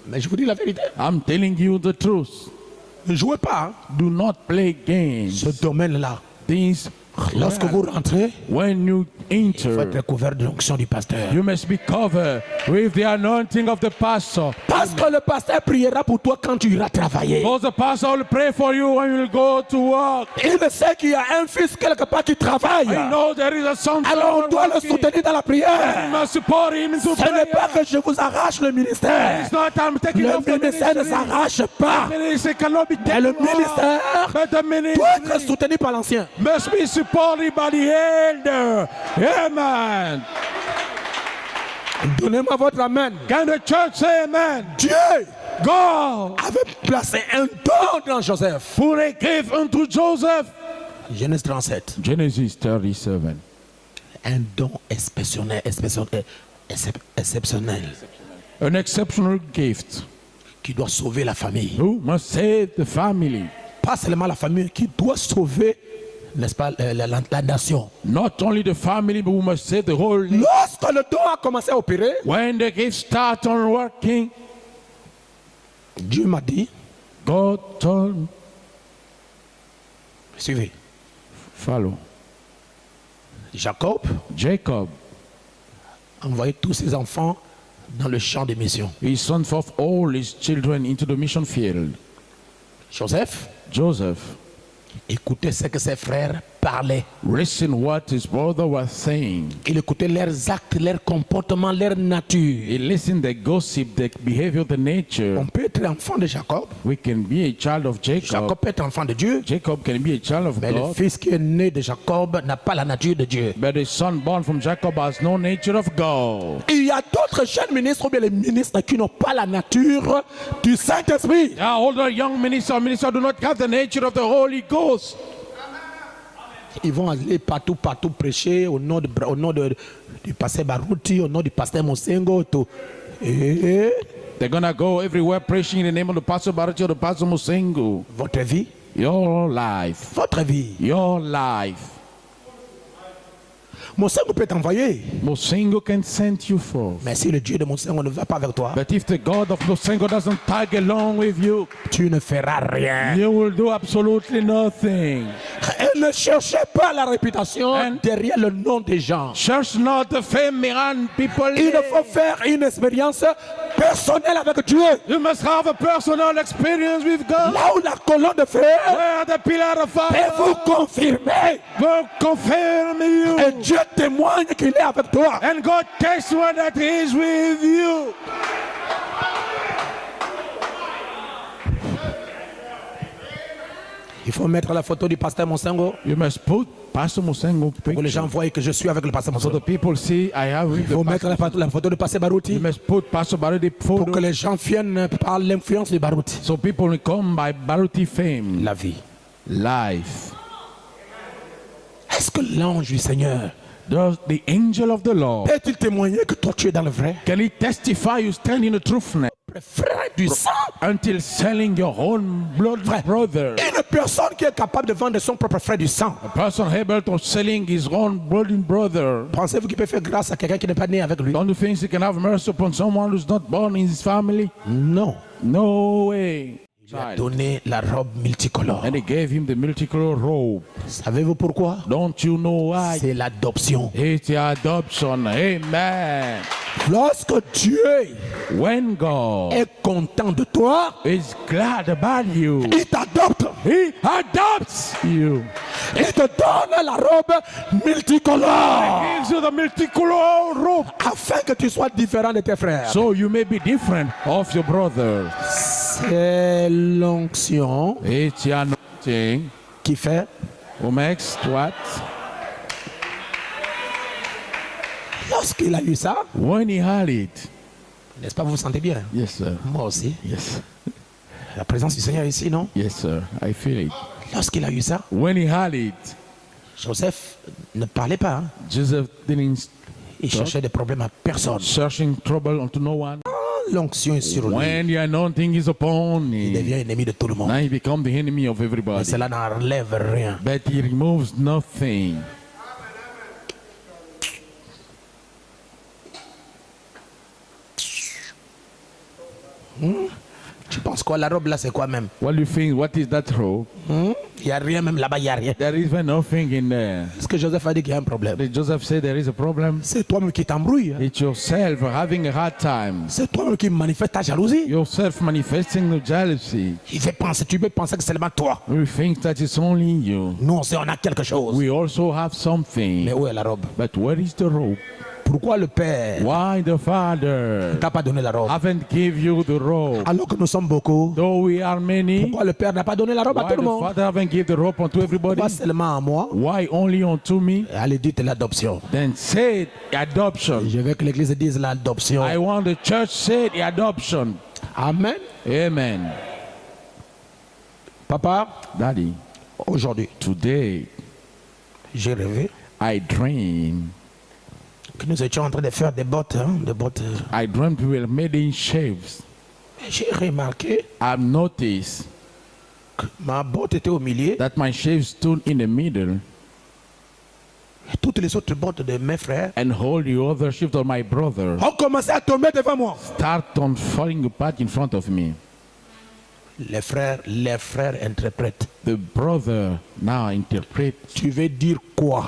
Mais je vous dis la vérité. I'm telling you the truth. Ne jouez pas hein, Do not play games. ce domaine-là. Things Lorsque vous rentrez, when you il faut enter, être couvert de l'onction du pasteur. you must be covered with the anointing of the pastor. Parce que le pasteur priera pour toi quand tu iras travailler. Because the pastor will pray for you when you will go to work. Il sait qu'il y a un fils quelque part qui travaille. I know there is a son. Alors on doit le soutenir dans la You prière. must support him into Ce n'est pas prayer. que je vous arrache le ministère. It's not I'm taking Le off the ministère ne ministry. s'arrache pas. The ministry cannot be Mais le taken off. ministère But the doit être ministry soutenu par l'ancien. must be supported by the elder. Amen. Donnez-moi votre amen. Can the church say amen? Dieu God avait placé un don dans Joseph. put a gift unto Joseph. Genèse 37. Genesis 37. Un don exceptionnel. An exceptional gift. Qui doit sauver la famille. Who must save the family? Pas seulement la famille, qui doit sauver, n'est-ce pas, la nation. Not only the family, but we must save the whole nation. Lorsque le don a commencé à opérer, When the gift start on working, Dieu m'a dit, God told, Suivez. follow. Jacob Jacob, envoyait tous ses enfants dans le champ de mission. he sent forth all his children into the mission field. Joseph Joseph, écoutait ce que ses frères parlaient. listen what his brother was saying. Il écoutait leurs actes, leurs comportements, leur nature. He listened the gossip, the behavior, the nature. On peut être enfant de Jacob. We can be a child of Jacob. Jacob peut être enfant de Dieu. Jacob can be a child of Mais le God. fils qui est né de Jacob n'a pas la nature de Dieu. But the son born from Jacob has no nature of God. Il y a d'autres jeunes ministres ou bien les ministres qui n'ont pas la nature du Saint-Esprit. Our older young ministers do not have the nature of the Holy Ghost. Ils vont aller partout prêcher au nom du pasteur Baruti, au nom du pasteur Mosengo. Tout. Et They're gonna go everywhere preaching in the name of the Pastor Barachi or the Pastor Musengo. votre vie, Your life. votre vie. Your life. Mosengo peut t'envoyer. Musengo can send you forth. Mais si le Dieu de Mosengo ne va pas avec toi, But if the God of Musengo doesn't tag along with you, tu ne feras rien. you will do absolutely nothing. Et ne cherchez pas la réputation And- derrière le nom des gens. Search not the fame behind people. Il faut faire une expérience personnelle avec Dieu. You must have a personal experience with God. Là où la colonne de fer Where the pillar of peut fire vous confirmer. will confirm you. Et Dieu témoigne qu'il est avec toi. And God takes one that is with you. Il faut mettre la photo du pasteur Monsengo You must put Pastor Musengo pour que les gens picture. voient que je suis avec le pasteur So Monsengo. the people see I have with Il faut the mettre pastor. la photo du pasteur Baruti You must put Pastor Baruti pour que photo. les gens viennent par l'influence de Baruti. So people will come by Baruti fame. La vie. Life. Est-ce que l'ange du Seigneur Does the angel of the Lord, peut-il témoigner que toi tu es dans le vrai? can he testify you stand in the truthness Le frère du sang. until selling your own blood brother? Une personne qui est capable de vendre son propre frère du sang. A person able to selling his own blood brother. Pensez-vous qu'il peut faire grâce à quelqu'un qui n'est pas né avec lui? Don't you think he can have mercy upon someone who's not born in his family? Non. No way. Il a donné la robe multicolore. And he gave him the multicolor robe. Savez-vous pourquoi? Don't you know why? C'est l'adoption. It's the adoption. Amen. Lorsque Dieu When God est content de toi, is glad about you, il t'adopte. he adopts you. Il te donne la robe multicolore Gives you the multicolor robe. afin que tu sois différent de tes frères. So you may be different of your brothers. C'est l'onction It's the anointing qui fait. who makes what? Lorsqu'il a eu ça, When he had it. n'est-ce pas, vous vous sentez bien? Yes, sir. Moi aussi. Yes. La présence du Seigneur ici, non? Yes, sir. I feel it. Lorsqu'il a eu ça, When he had it, Joseph ne parlait pas. Hein. Joseph didn't Il cherchait des problèmes à personne. searching trouble unto no one. L'onction est sur lui. When the anointing is upon Il him, devient ennemi de tout le monde. now he becomes the enemy of Mais everybody. cela n'enlève rien. But he removes nothing. Tu penses quoi? La robe là, c'est quoi même? What do you think? What is that robe? Il n'y a rien, même là-bas, il n'y a rien. There is even nothing in there. Est-ce que Joseph a dit qu'il y a un problème? Did Joseph say there is a problem? C'est toi-même qui t'embrouilles. Hein. It's yourself having a hard time. C'est toi-même qui manifeste ta jalousie. Yourself manifesting the jealousy. Tu peux penser que c'est seulement toi. We think that it's only you. Nous, on sait, on a quelque chose. We also have something. Mais où est la robe? But where is the robe? Pourquoi le Père Why the Father ne t'a pas donné la robe? haven't give you the robe? Alors que nous sommes beaucoup. Though we are many, Pourquoi le Père n'a pas donné la robe à why tout le the monde? Father haven't give the robe unto everybody? Pas seulement à moi. Why only unto me? Allez, dites l'adoption. Then say adoption. Je veux que l'Église dise l'adoption. I want the church say the adoption. Amen. Amen. Papa, Daddy, aujourd'hui, today j'ai rêvé I dream. que nous étions en train de faire des bottes. Hein, des bottes. I dreamt we were made in shapes. J'ai remarqué I've noticed que ma botte était au milieu that my shape stood in the middle et toutes les autres bottes de mes frères and all the other shapes of my brother ont commencé à tomber devant moi. start on falling apart in front of me. Les frères interprètent. The brother now interpret. Tu veux dire quoi?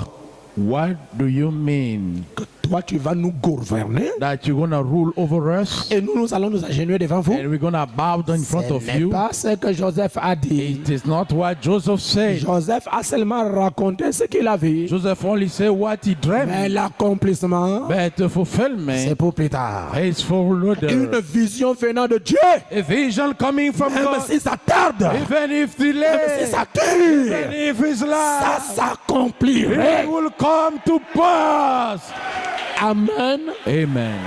What do you mean? Que toi, tu vas nous gouverner That you're going to rule over us? et nous allons nous agenouiller devant vous? And we're going to bow down in front Ce of n'est you? pas ce que Joseph a dit. It is not what Joseph said. Joseph a seulement raconté ce qu'il a vu. Joseph only said what he Mais dreamed. l'accomplissement, But the c'est fulfillment pour plus tard. is for later. Une vision venant de Dieu, A vision coming from même God, si ça tarde, even if même si delayed, ça even dure, if it's ça loud, s'accomplirait. it will come to pass. Amen. Amen.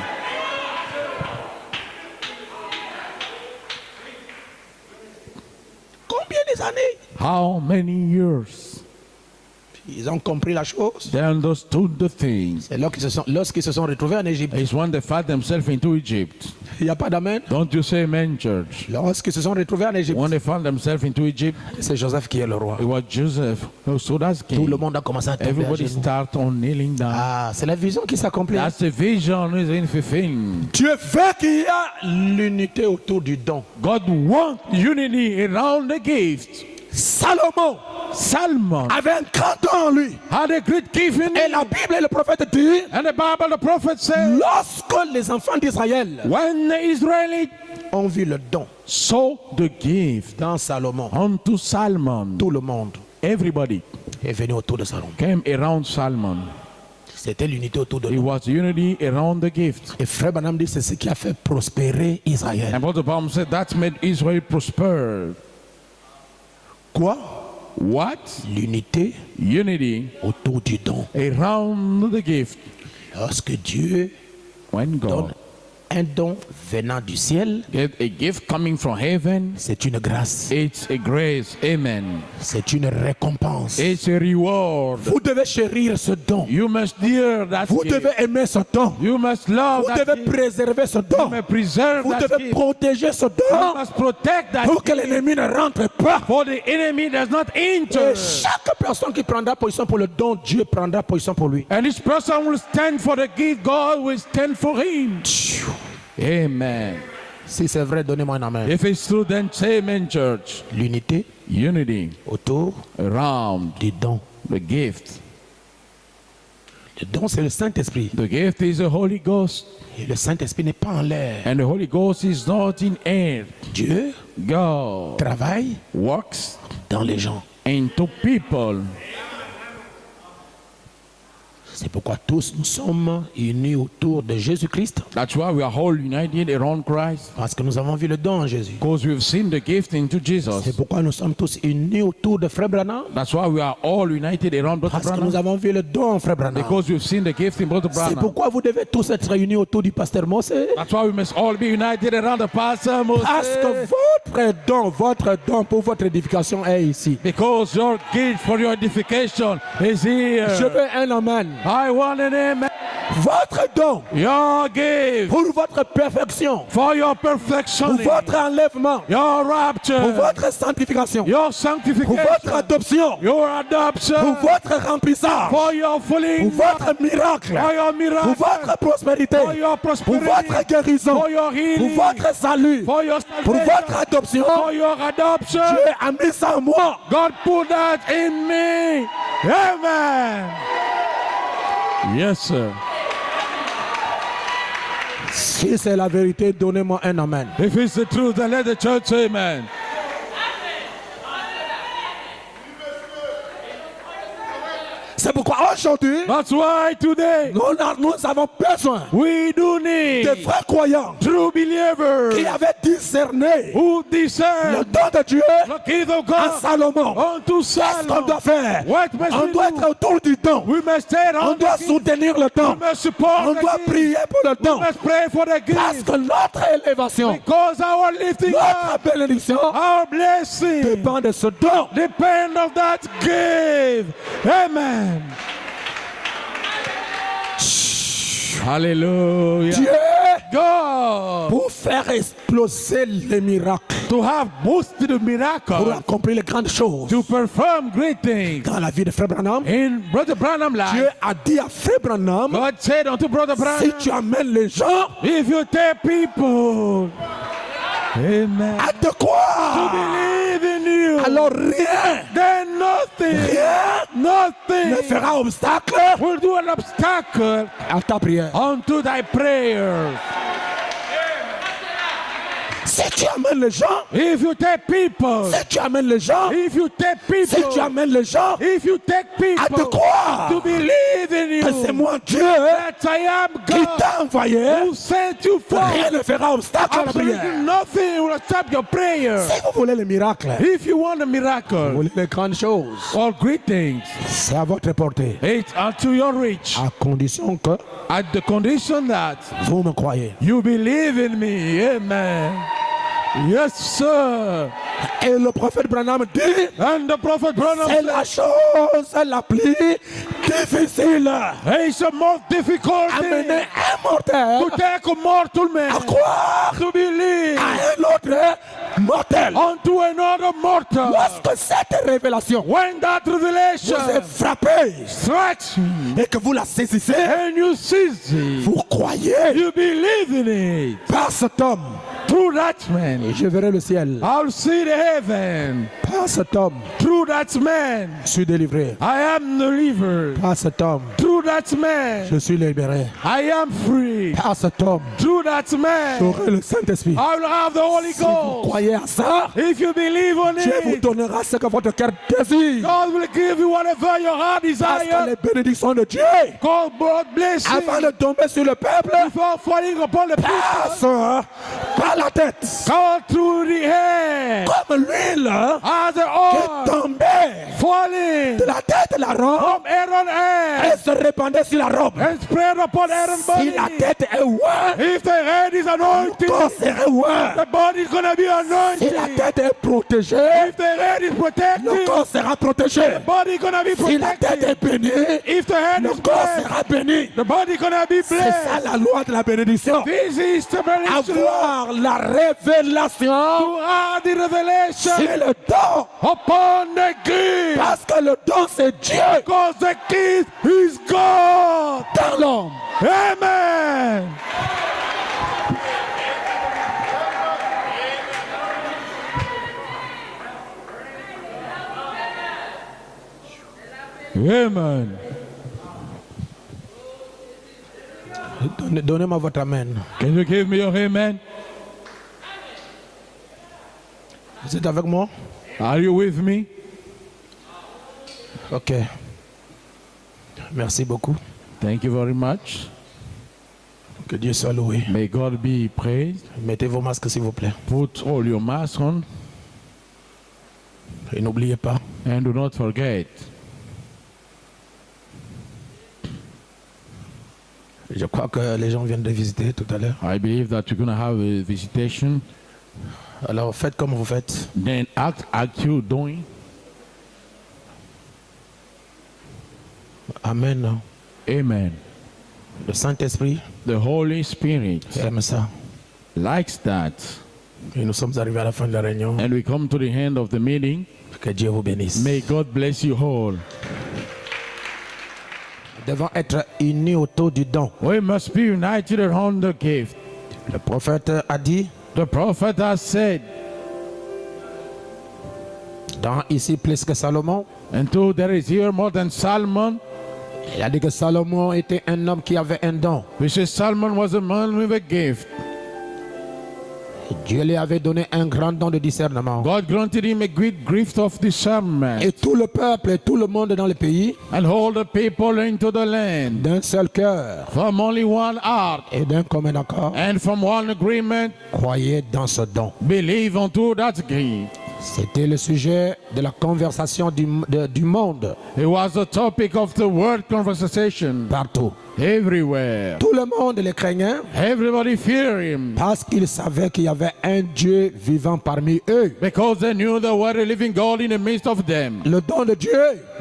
Combien des années? How many years Ils ont compris la chose. they understood the things? C'est lorsqu'ils se sont retrouvés en Égypte. It's when they found themselves into Egypt. Il n'y a pas d'amen. Don't you say amen, church? Lorsqu'ils se sont retrouvés en Égypte, When they found themselves into Egypt, c'est Joseph qui est le roi. it was Joseph who stood as Tout le king. monde a commencé à tomber à Everybody genoux. start on kneeling down. Ah, c'est la vision qui s'accomplit. That's the vision is in fulfilling. Dieu veut qu'il y ait l'unité autour du don. God wants unity around the gift. Salomon Solomon avait un grand don en lui. had a great gift in Et him. la Bible et le prophète disent, And the Bible, the prophet said, lorsque les enfants d'Israël when the Israelites ont vu le don saw the gift dans Salomon, unto Solomon, tout le monde everybody est venu autour de Salomon. came around Solomon. C'était l'unité autour de It nous. was unity around the gift. Et Frère Branham dit, c'est ce qui a fait prospérer Israël. And Brother Palm said that made Israel prosper. Quoi? What? L'unité Unity autour du don. around the gift. Lorsque Dieu When donne God un don venant du ciel, gave a gift coming from heaven, c'est une grâce, it's a grace. Amen. c'est une récompense. It's a reward. Vous devez chérir ce don. You must dear that Vous gift. devez aimer ce don. You must love Vous that devez gift. préserver ce You don. must preserve Vous that devez gift. protéger ce You don must protect that pour que gift. l'ennemi ne rentre pas. For the enemy does not enter. Et chaque personne qui prendra position pour le don, Dieu prendra position pour lui. And each person will stand for the gift, God will stand for him. Amen. Si c'est vrai, donnez-moi un amen. If it's true, then say amen, church. L'unité Unity autour around du don. the gift. Le don, c'est le Saint-Esprit. The gift is the Holy Ghost. Et le Saint-Esprit n'est pas en l'air. And the Holy Ghost is not in air. Dieu God travaille works dans les gens. into people. C'est pourquoi tous nous sommes unis autour de Jésus-Christ. That's why we are all united around Christ. Parce que nous avons vu le don en Jésus. Because we've seen the gift into C'est Jesus. pourquoi nous sommes tous unis autour de Frère Branham. That's why we are all united around Brother Parce que nous Branham. avons vu le don en Frère Branham. Because we've seen the gift in Brother C'est Branham. pourquoi vous devez tous être réunis autour du pasteur Mosé. That's why we must all be united around the Pastor Parce que Moses. votre don pour votre édification est ici. Because your gift for your edification is here. Je veux un amen. I want an amen. Votre don Your gift pour votre perfection, for your pour perfection. votre enlèvement, Your pour rapture. votre sanctification, Your pour sanctification. votre adoption, Your pour adoption. votre remplissage, For your pour filling. votre miracle, For your pour miracle. votre prospérité, For your pour prosperity. votre guérison, For your pour healing. votre salut, For your pour salvation. votre adoption. For your adoption. Dieu a mis ça en moi. God put that in me. Amen. Yes, sir. Si c'est la vérité, donnez-moi un amen. If it's the truth, then let the church say amen. C'est pourquoi aujourd'hui, That's why today nous avons besoin we do need de vrais croyants true believers qui avaient discerné who le discern don de Dieu the kingdom of à God Salomon. unto Qu'est-ce qu'on Solomon. doit faire? What must On we doit do? être autour du don. We must stand On on doit the gift. soutenir le don. We must support On the doit gift. prier pour le We don. must pray for the Parce gift. que notre élévation, Because our lifting notre up, bénédiction our blessing dépend de ce don. depend of that gift. Amen. Hallelujah. Dieu, God, pour faire exploser les miracles, to have boosted the pour miracle, accomplir les grandes choses to perform great things dans la vie de Frère Branham, in Brother Branham Dieu life. a dit à Frère Branham, God said unto Brother si Branham, tu amènes les gens, if you take people, Amen. à te To croire, believe in you. alors rien, Then nothing, rien ne nothing fera obstacle will do an obstacle à ta prière. unto thy prayers. Si tu amènes les gens, If you take people, si tu amènes les gens, if you take si tu people, amènes les gens if you take à te people croire to believe in que c'est you, moi Dieu that I am qui God t'a envoyé, who sent you forth, rien ne fera obstacle à la absolutely prière. nothing will stop your prayer. Si vous voulez les miracles, If you want a vous miracle voulez les grandes choses, or great things, c'est à votre portée, it's unto your reach, à condition que at the condition that vous me croyez. you believe in me. Amen. Yes, sir. Et le prophète Branham dit, And the prophet Branham c'est la chose la plus difficile. it's the most difficult Amener thing un mortel to take a mortal man à croire to believe à un autre mortel. unto another mortal. Lorsque cette révélation When that vous est revelation frappée strikes you et que vous la saisissez, and you seize it, vous croyez you believe in it. par cet homme. Through that man, Et je verrai le ciel. I'll see the heaven. Par cet homme, Through that man, je suis délivré. I am delivered. Par cet homme, Through that man, je suis libéré. I am free. Par cet homme, Through that man, j'aurai le Saint-Esprit. I will have the Holy Si vous Ghost. croyez à ça, If you believe on Dieu vous it, donnera ce que votre cœur désire. God will give you whatever your heart Parce que desires. les bénédictions de Dieu, God bless you. avant de tomber sur le peuple, Before falling upon the people, passent par la tête. go through the head. Comme l'huile As the qui oil tombait falling de la tête de la robe from Aaron's head et se répandait sur la robe. and spread upon Aaron's Si body. la tête est ouin, If the head is le corps anointed, serait ouin. the body is going to be Si la anointed. tête est protégée, If the head is le protected, corps sera protégé. the body is going to be Si la tête protected. est bénie, If the head le is corps blessed, sera béni. the body is going to be C'est ça blessed. la loi de la bénédiction. This is the benediction. Avoir la révélation To have the revelation sur le don. upon the gift. Parce que le don c'est Dieu Because the gift is God. dans l'homme. Amen. Amen. Donnez-moi votre amen. Can you give me your amen? Vous êtes avec moi? Are you with me? Ok. Merci beaucoup. Thank you very much. Que Dieu soit loué. May God be praised. Mettez vos masques s'il vous plaît. Put all your masks on Et n'oubliez pas, and do not forget. je crois que les gens viennent de visiter tout à l'heure. I believe that you're going to have a visitation. Alors faites comme vous faites. Then act you doing. Amen. Amen. Le Saint-Esprit The Holy Spirit aime ça. likes that. Et nous sommes arrivés à la fin de la réunion. And we come to the end of the meeting. Que Dieu vous bénisse. May God bless you all. Nous devons être unis autour du don. We must be united around the gift. Le prophète a dit The prophet has said, dans Ici plus que Salomon, until there is here more than Solomon, il a dit que Salomon était un homme qui avait un don. which is Solomon was a man with a gift. Dieu lui avait donné un grand don de discernement. God granted him a great gift of discernment. Et tout le peuple et tout le monde dans le pays, And all the people into the land d'un seul cœur from only one heart et d'un commun accord, and from one agreement croyaient dans ce don. believe unto that gift. C'était le sujet de la conversation du monde It was the topic of the word conversation partout. everywhere. Tout le monde les craignait Everybody fear him parce qu'ils savaient qu'il y avait un Dieu vivant parmi eux. because they knew there were a living God in the midst of them. Le don de Dieu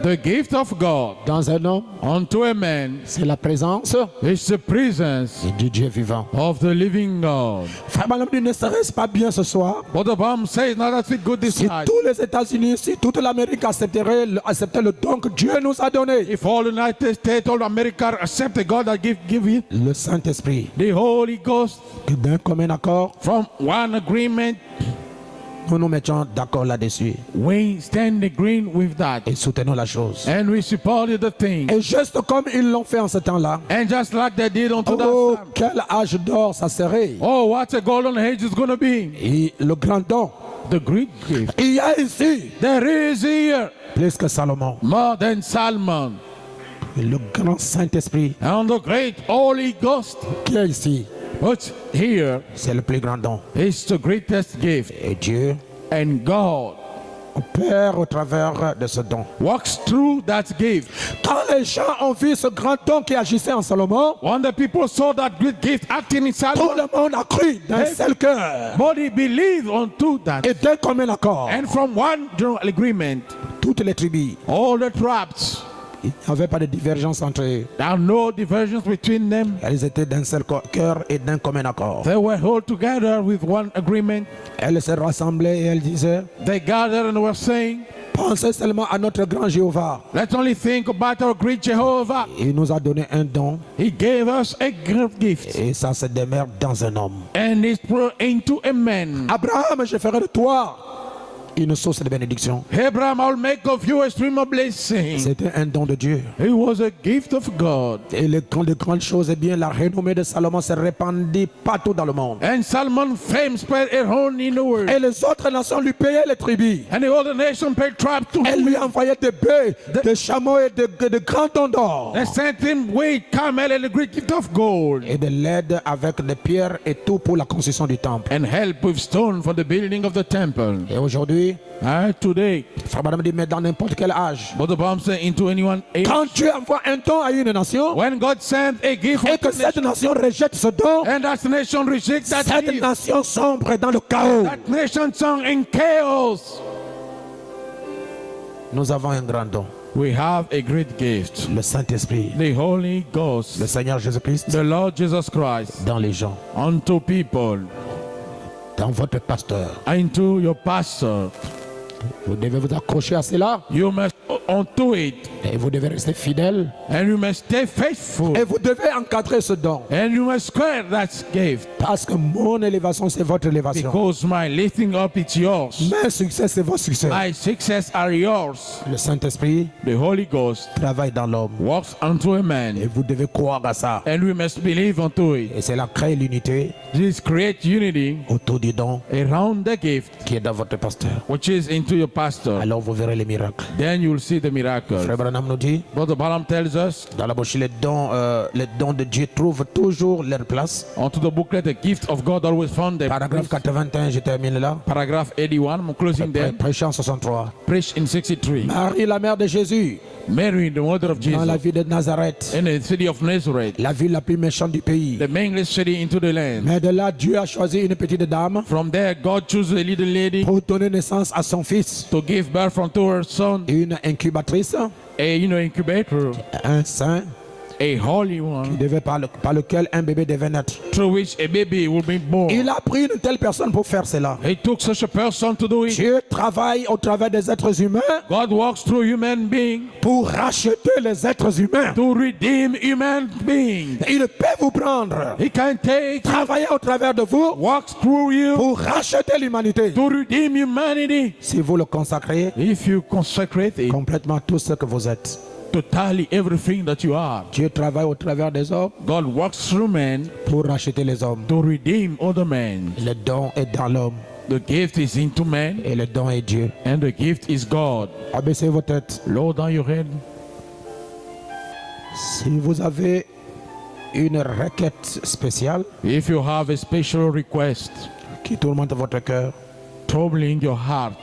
The gift of God dans un homme, unto a man c'est la présence is the presence du Dieu vivant. of the living God. Frère Branham dit, ne serait-ce pas bien ce soir But the Bible says not that it good this si night. tous les États-Unis, si toute l'Amérique acceptait le don que Dieu nous a donné? If all United States, all America accepted the God that give it? Le Saint-Esprit. The Holy Ghost. Que d'un commun accord, From one agreement, nous nous mettions d'accord là-dessus we stand agreeing with that. et soutenons la chose. And we supported the thing. Et juste comme ils l'ont fait en ce temps-là, And just like they did unto oh, that time. quel âge d'or ça serait. Oh, what a golden age is going to be. Et le grand don, The great gift. il y a ici There is here plus que Salomon. more than Salmon. Le grand Saint-Esprit And the great Holy Ghost. qui est ici, But here c'est le plus grand don. is the greatest gift. Et Dieu And God opère au travers de ce don. walks through that gift. Quand les gens ont vu ce grand don qui agissait en Salomon, When the people saw that great gift acting in tout Salmon, le monde a cru d'un seul cœur body believed unto that. et d'un commun accord. And from one general agreement, Toutes les tribus, all the tribes, il n'y avait pas de divergence entre eux. there are no diversions between them. Elles étaient d'un seul cœur et d'un commun accord. They were all together with one agreement. Elles se rassemblaient et elles disaient, They gathered and were saying, pensez seulement à notre grand Jéhovah. let's only think about our great Jehovah. Il nous a donné un don He gave us a great gift. et ça se demeure dans un homme. And it's put into a man. Abraham, je ferai de toi une source de bénédiction. Abraham, I'll make of you a stream of blessing. C'était un don de Dieu. It was a gift of God. Et les grandes choses, eh bien, la renommée de Salomon s'est répandue partout dans le monde. And Salmon fame spread around in the world. Et les autres nations lui payaient les tribus. And the other nation paid tribes to Elle him. lui envoyait des bœufs, des chameaux et de grands dons d'or. They sent him weight, camel, and a great gift of gold. Et de l'aide avec des pierres et tout pour la construction du temple. And help with stone for the building of the temple. Et aujourd'hui, Today, Frère Branham dit, mais dans n'importe quel âge, but the Bible says into anyone age. quand Dieu envoie un don à une nation When God sent a gift et que unto cette nation, nation rejette ce don, and that nation rejects that cette gift, nation sombre dans le chaos. that nation sung in chaos. Nous avons un grand don, We have a great gift, le Saint-Esprit, the Holy le Ghost, Seigneur Jésus-Christ, the Lord Jesus Christ, dans les gens, unto people, dans votre pasteur. into your pastor. Vous devez vous accrocher à cela You must unto it, et vous devez rester fidèle and you must stay faithful, et vous devez encadrer ce don and you must square that gift, parce que mon élévation c'est votre élévation. because my lifting up is yours, Mon succès c'est votre succès. my success are yours. Le Saint-Esprit The Holy Ghost travaille dans l'homme walks unto a et man, vous devez croire à ça. and we must believe unto it. Et c'est là créer l'unité This create unity autour du don around the gift, qui est dans votre pasteur. which is into your pastor. Alors vous verrez les miracles. Then you will see the miracle. Frère Branham nous dit, Brother Balaam tells us, dans la bouche, les dons de Dieu trouvent toujours leur place. onto the booklet, the gift of God always found them. Paragraphe 81, je termine là. Paragraph 81, I'm closing there. Prêché en 63. Preached in 63. Marie, la mère de Jésus, Mary, the mother of dans la Jesus, ville de Nazareth, in the city of Nazareth, la ville la plus méchante du pays. the meanest city into the land. Mais de là, Dieu a choisi une petite dame From there, God chose a little lady pour donner naissance à son fils. to give birth unto her son, Une incubatrice, a incubator, un saint, a holy one, par lequel un bébé devait naître. through which a baby will be born. Il a pris une telle personne pour faire cela. He took such a person to do it. Dieu travaille au travers des êtres humains God walks through human being pour racheter les êtres humains. to redeem human beings. Il peut vous prendre, He can take, travailler au travers de vous walks through you pour racheter l'humanité. to redeem humanity. Si vous le consacrez If you consecrate it, complètement tout ce que vous êtes. totally everything that you are. Dieu travaille au travers des hommes God walks through men pour racheter les hommes. to redeem other men. Le don est dans l'homme The gift is into man, et le don est Dieu. and the gift is God. Abaissez vos têtes. Lower down your head. Si vous avez une requête spéciale If you have a special request qui tourmente votre cœur, troubling your heart,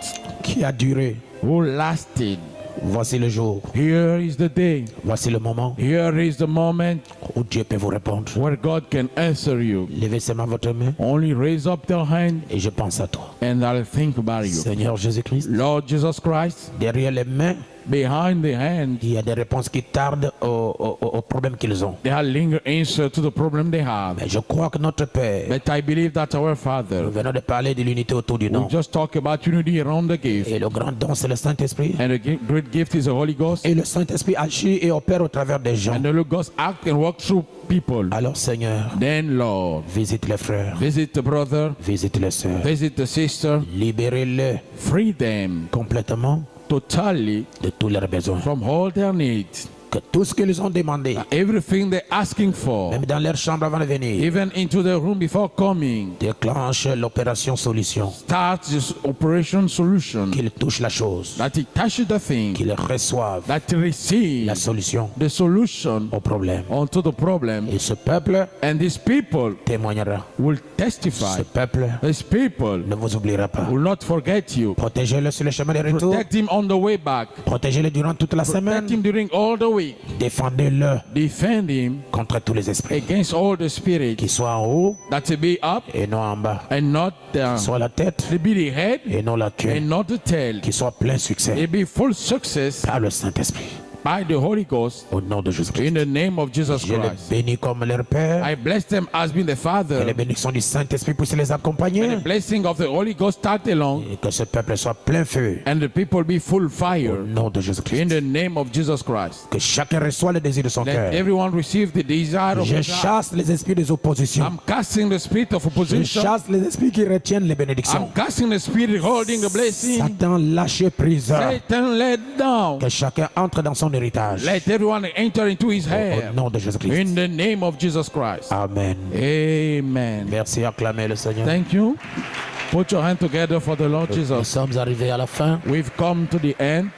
qui a duré, who lasted, voici le jour, here is the day, voici le moment here is the moment où Dieu peut vous répondre. where God can answer you. Levez seulement votre main Only raise up your hand et je pense à toi. and I'll think about you. Seigneur Jésus-Christ, Lord Jesus Christ, derrière les mains behind the hand, il y a des réponses qui tardent aux problèmes qu'ils ont. there are linger answers to the problem they have. Mais je crois que notre Père, But I believe that our Father, nous venons de parler de l'unité autour du we nom. just talk about unity around the gift. Et le grand don, c'est le Saint-Esprit. And the great gift is the Holy Ghost. Et le Saint-Esprit agit et opère au travers des gens. And the Holy Ghost act and work through people. Alors Seigneur, Then, Lord, visite les frères, visit the brother, visite les sœurs, visit the sister, libérez-les free them complètement totally de tous leurs besoins. from all their needs. Que tout ce qu'ils ont demandé, Everything they're asking for, même dans leur chambre avant de venir, even into the room before coming, déclenche l'opération solution. start this operation solution. Qu'ils touchent la chose, That he touches the thing, qu'ils reçoivent that he receives la solution the solution au problème. onto the problem. Et ce peuple And these people témoignera. will Ce testify. peuple These people ne vous oubliera pas. will not forget you. Protégez-le sur le chemin de retour. Protect him on the way back. Protégez-le durant toute la Protect semaine. him during all the week. Défendez-le Defend him contre tous les esprits. against all the spirits Qu'il soit en haut that he be up et non en bas. and not down. Soit la tête He be the head et non la queue. and not the tail. Qu'il soit plein succès He be full success par le Saint-Esprit. by the Holy Ghost Au nom de Jésus-Christ. in the name of Jesus Je les Christ. bénis comme leur Père. I bless them as being the Que les Father. bénédictions du Saint-Esprit puissent les And accompagner. the blessing of the Holy Ghost start along Et que ce peuple soit plein feu. and the people be full Au fire nom de in Jésus-Christ. the name of Jesus Christ. Que chacun reçoive le désir de son Let cœur. everyone receive the desire of Je his heart. chasse les esprits des oppositions. I'm casting the spirit of Je opposition. chasse les esprits qui retiennent les I'm bénédictions. casting the spirit holding the blessing. Satan, lâchez prise. Satan, let down. Que chacun entre dans son héritage. Let everyone enter into his Au hair. nom de Jésus-Christ. In the name of Jesus Christ. Amen. Amen. Merci, acclamez le Seigneur. Thank you. Put your hand together for the Lord Nous Jesus. sommes arrivés à la fin. We've come to the end.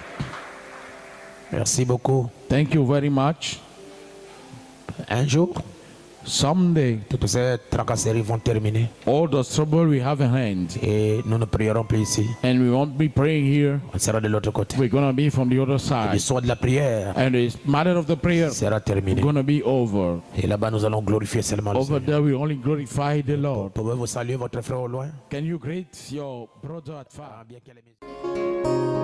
Merci beaucoup. Thank you very much. Un jour, Someday, toutes ces tracasseries vont terminer. all the trouble we have in hand, Et nous ne prierons plus ici. and we won't be praying here. On sera de l'autre côté. We're going to be from the other side. L'histoire de la prière And the matter of the prayer sera terminée. going to be over. Et là-bas, nous allons glorifier seulement le Over Seigneur. there, we only glorify the Lord. Pouvez-vous saluer votre frère au loin? Can you greet your brother at far? Bien qu'elle est-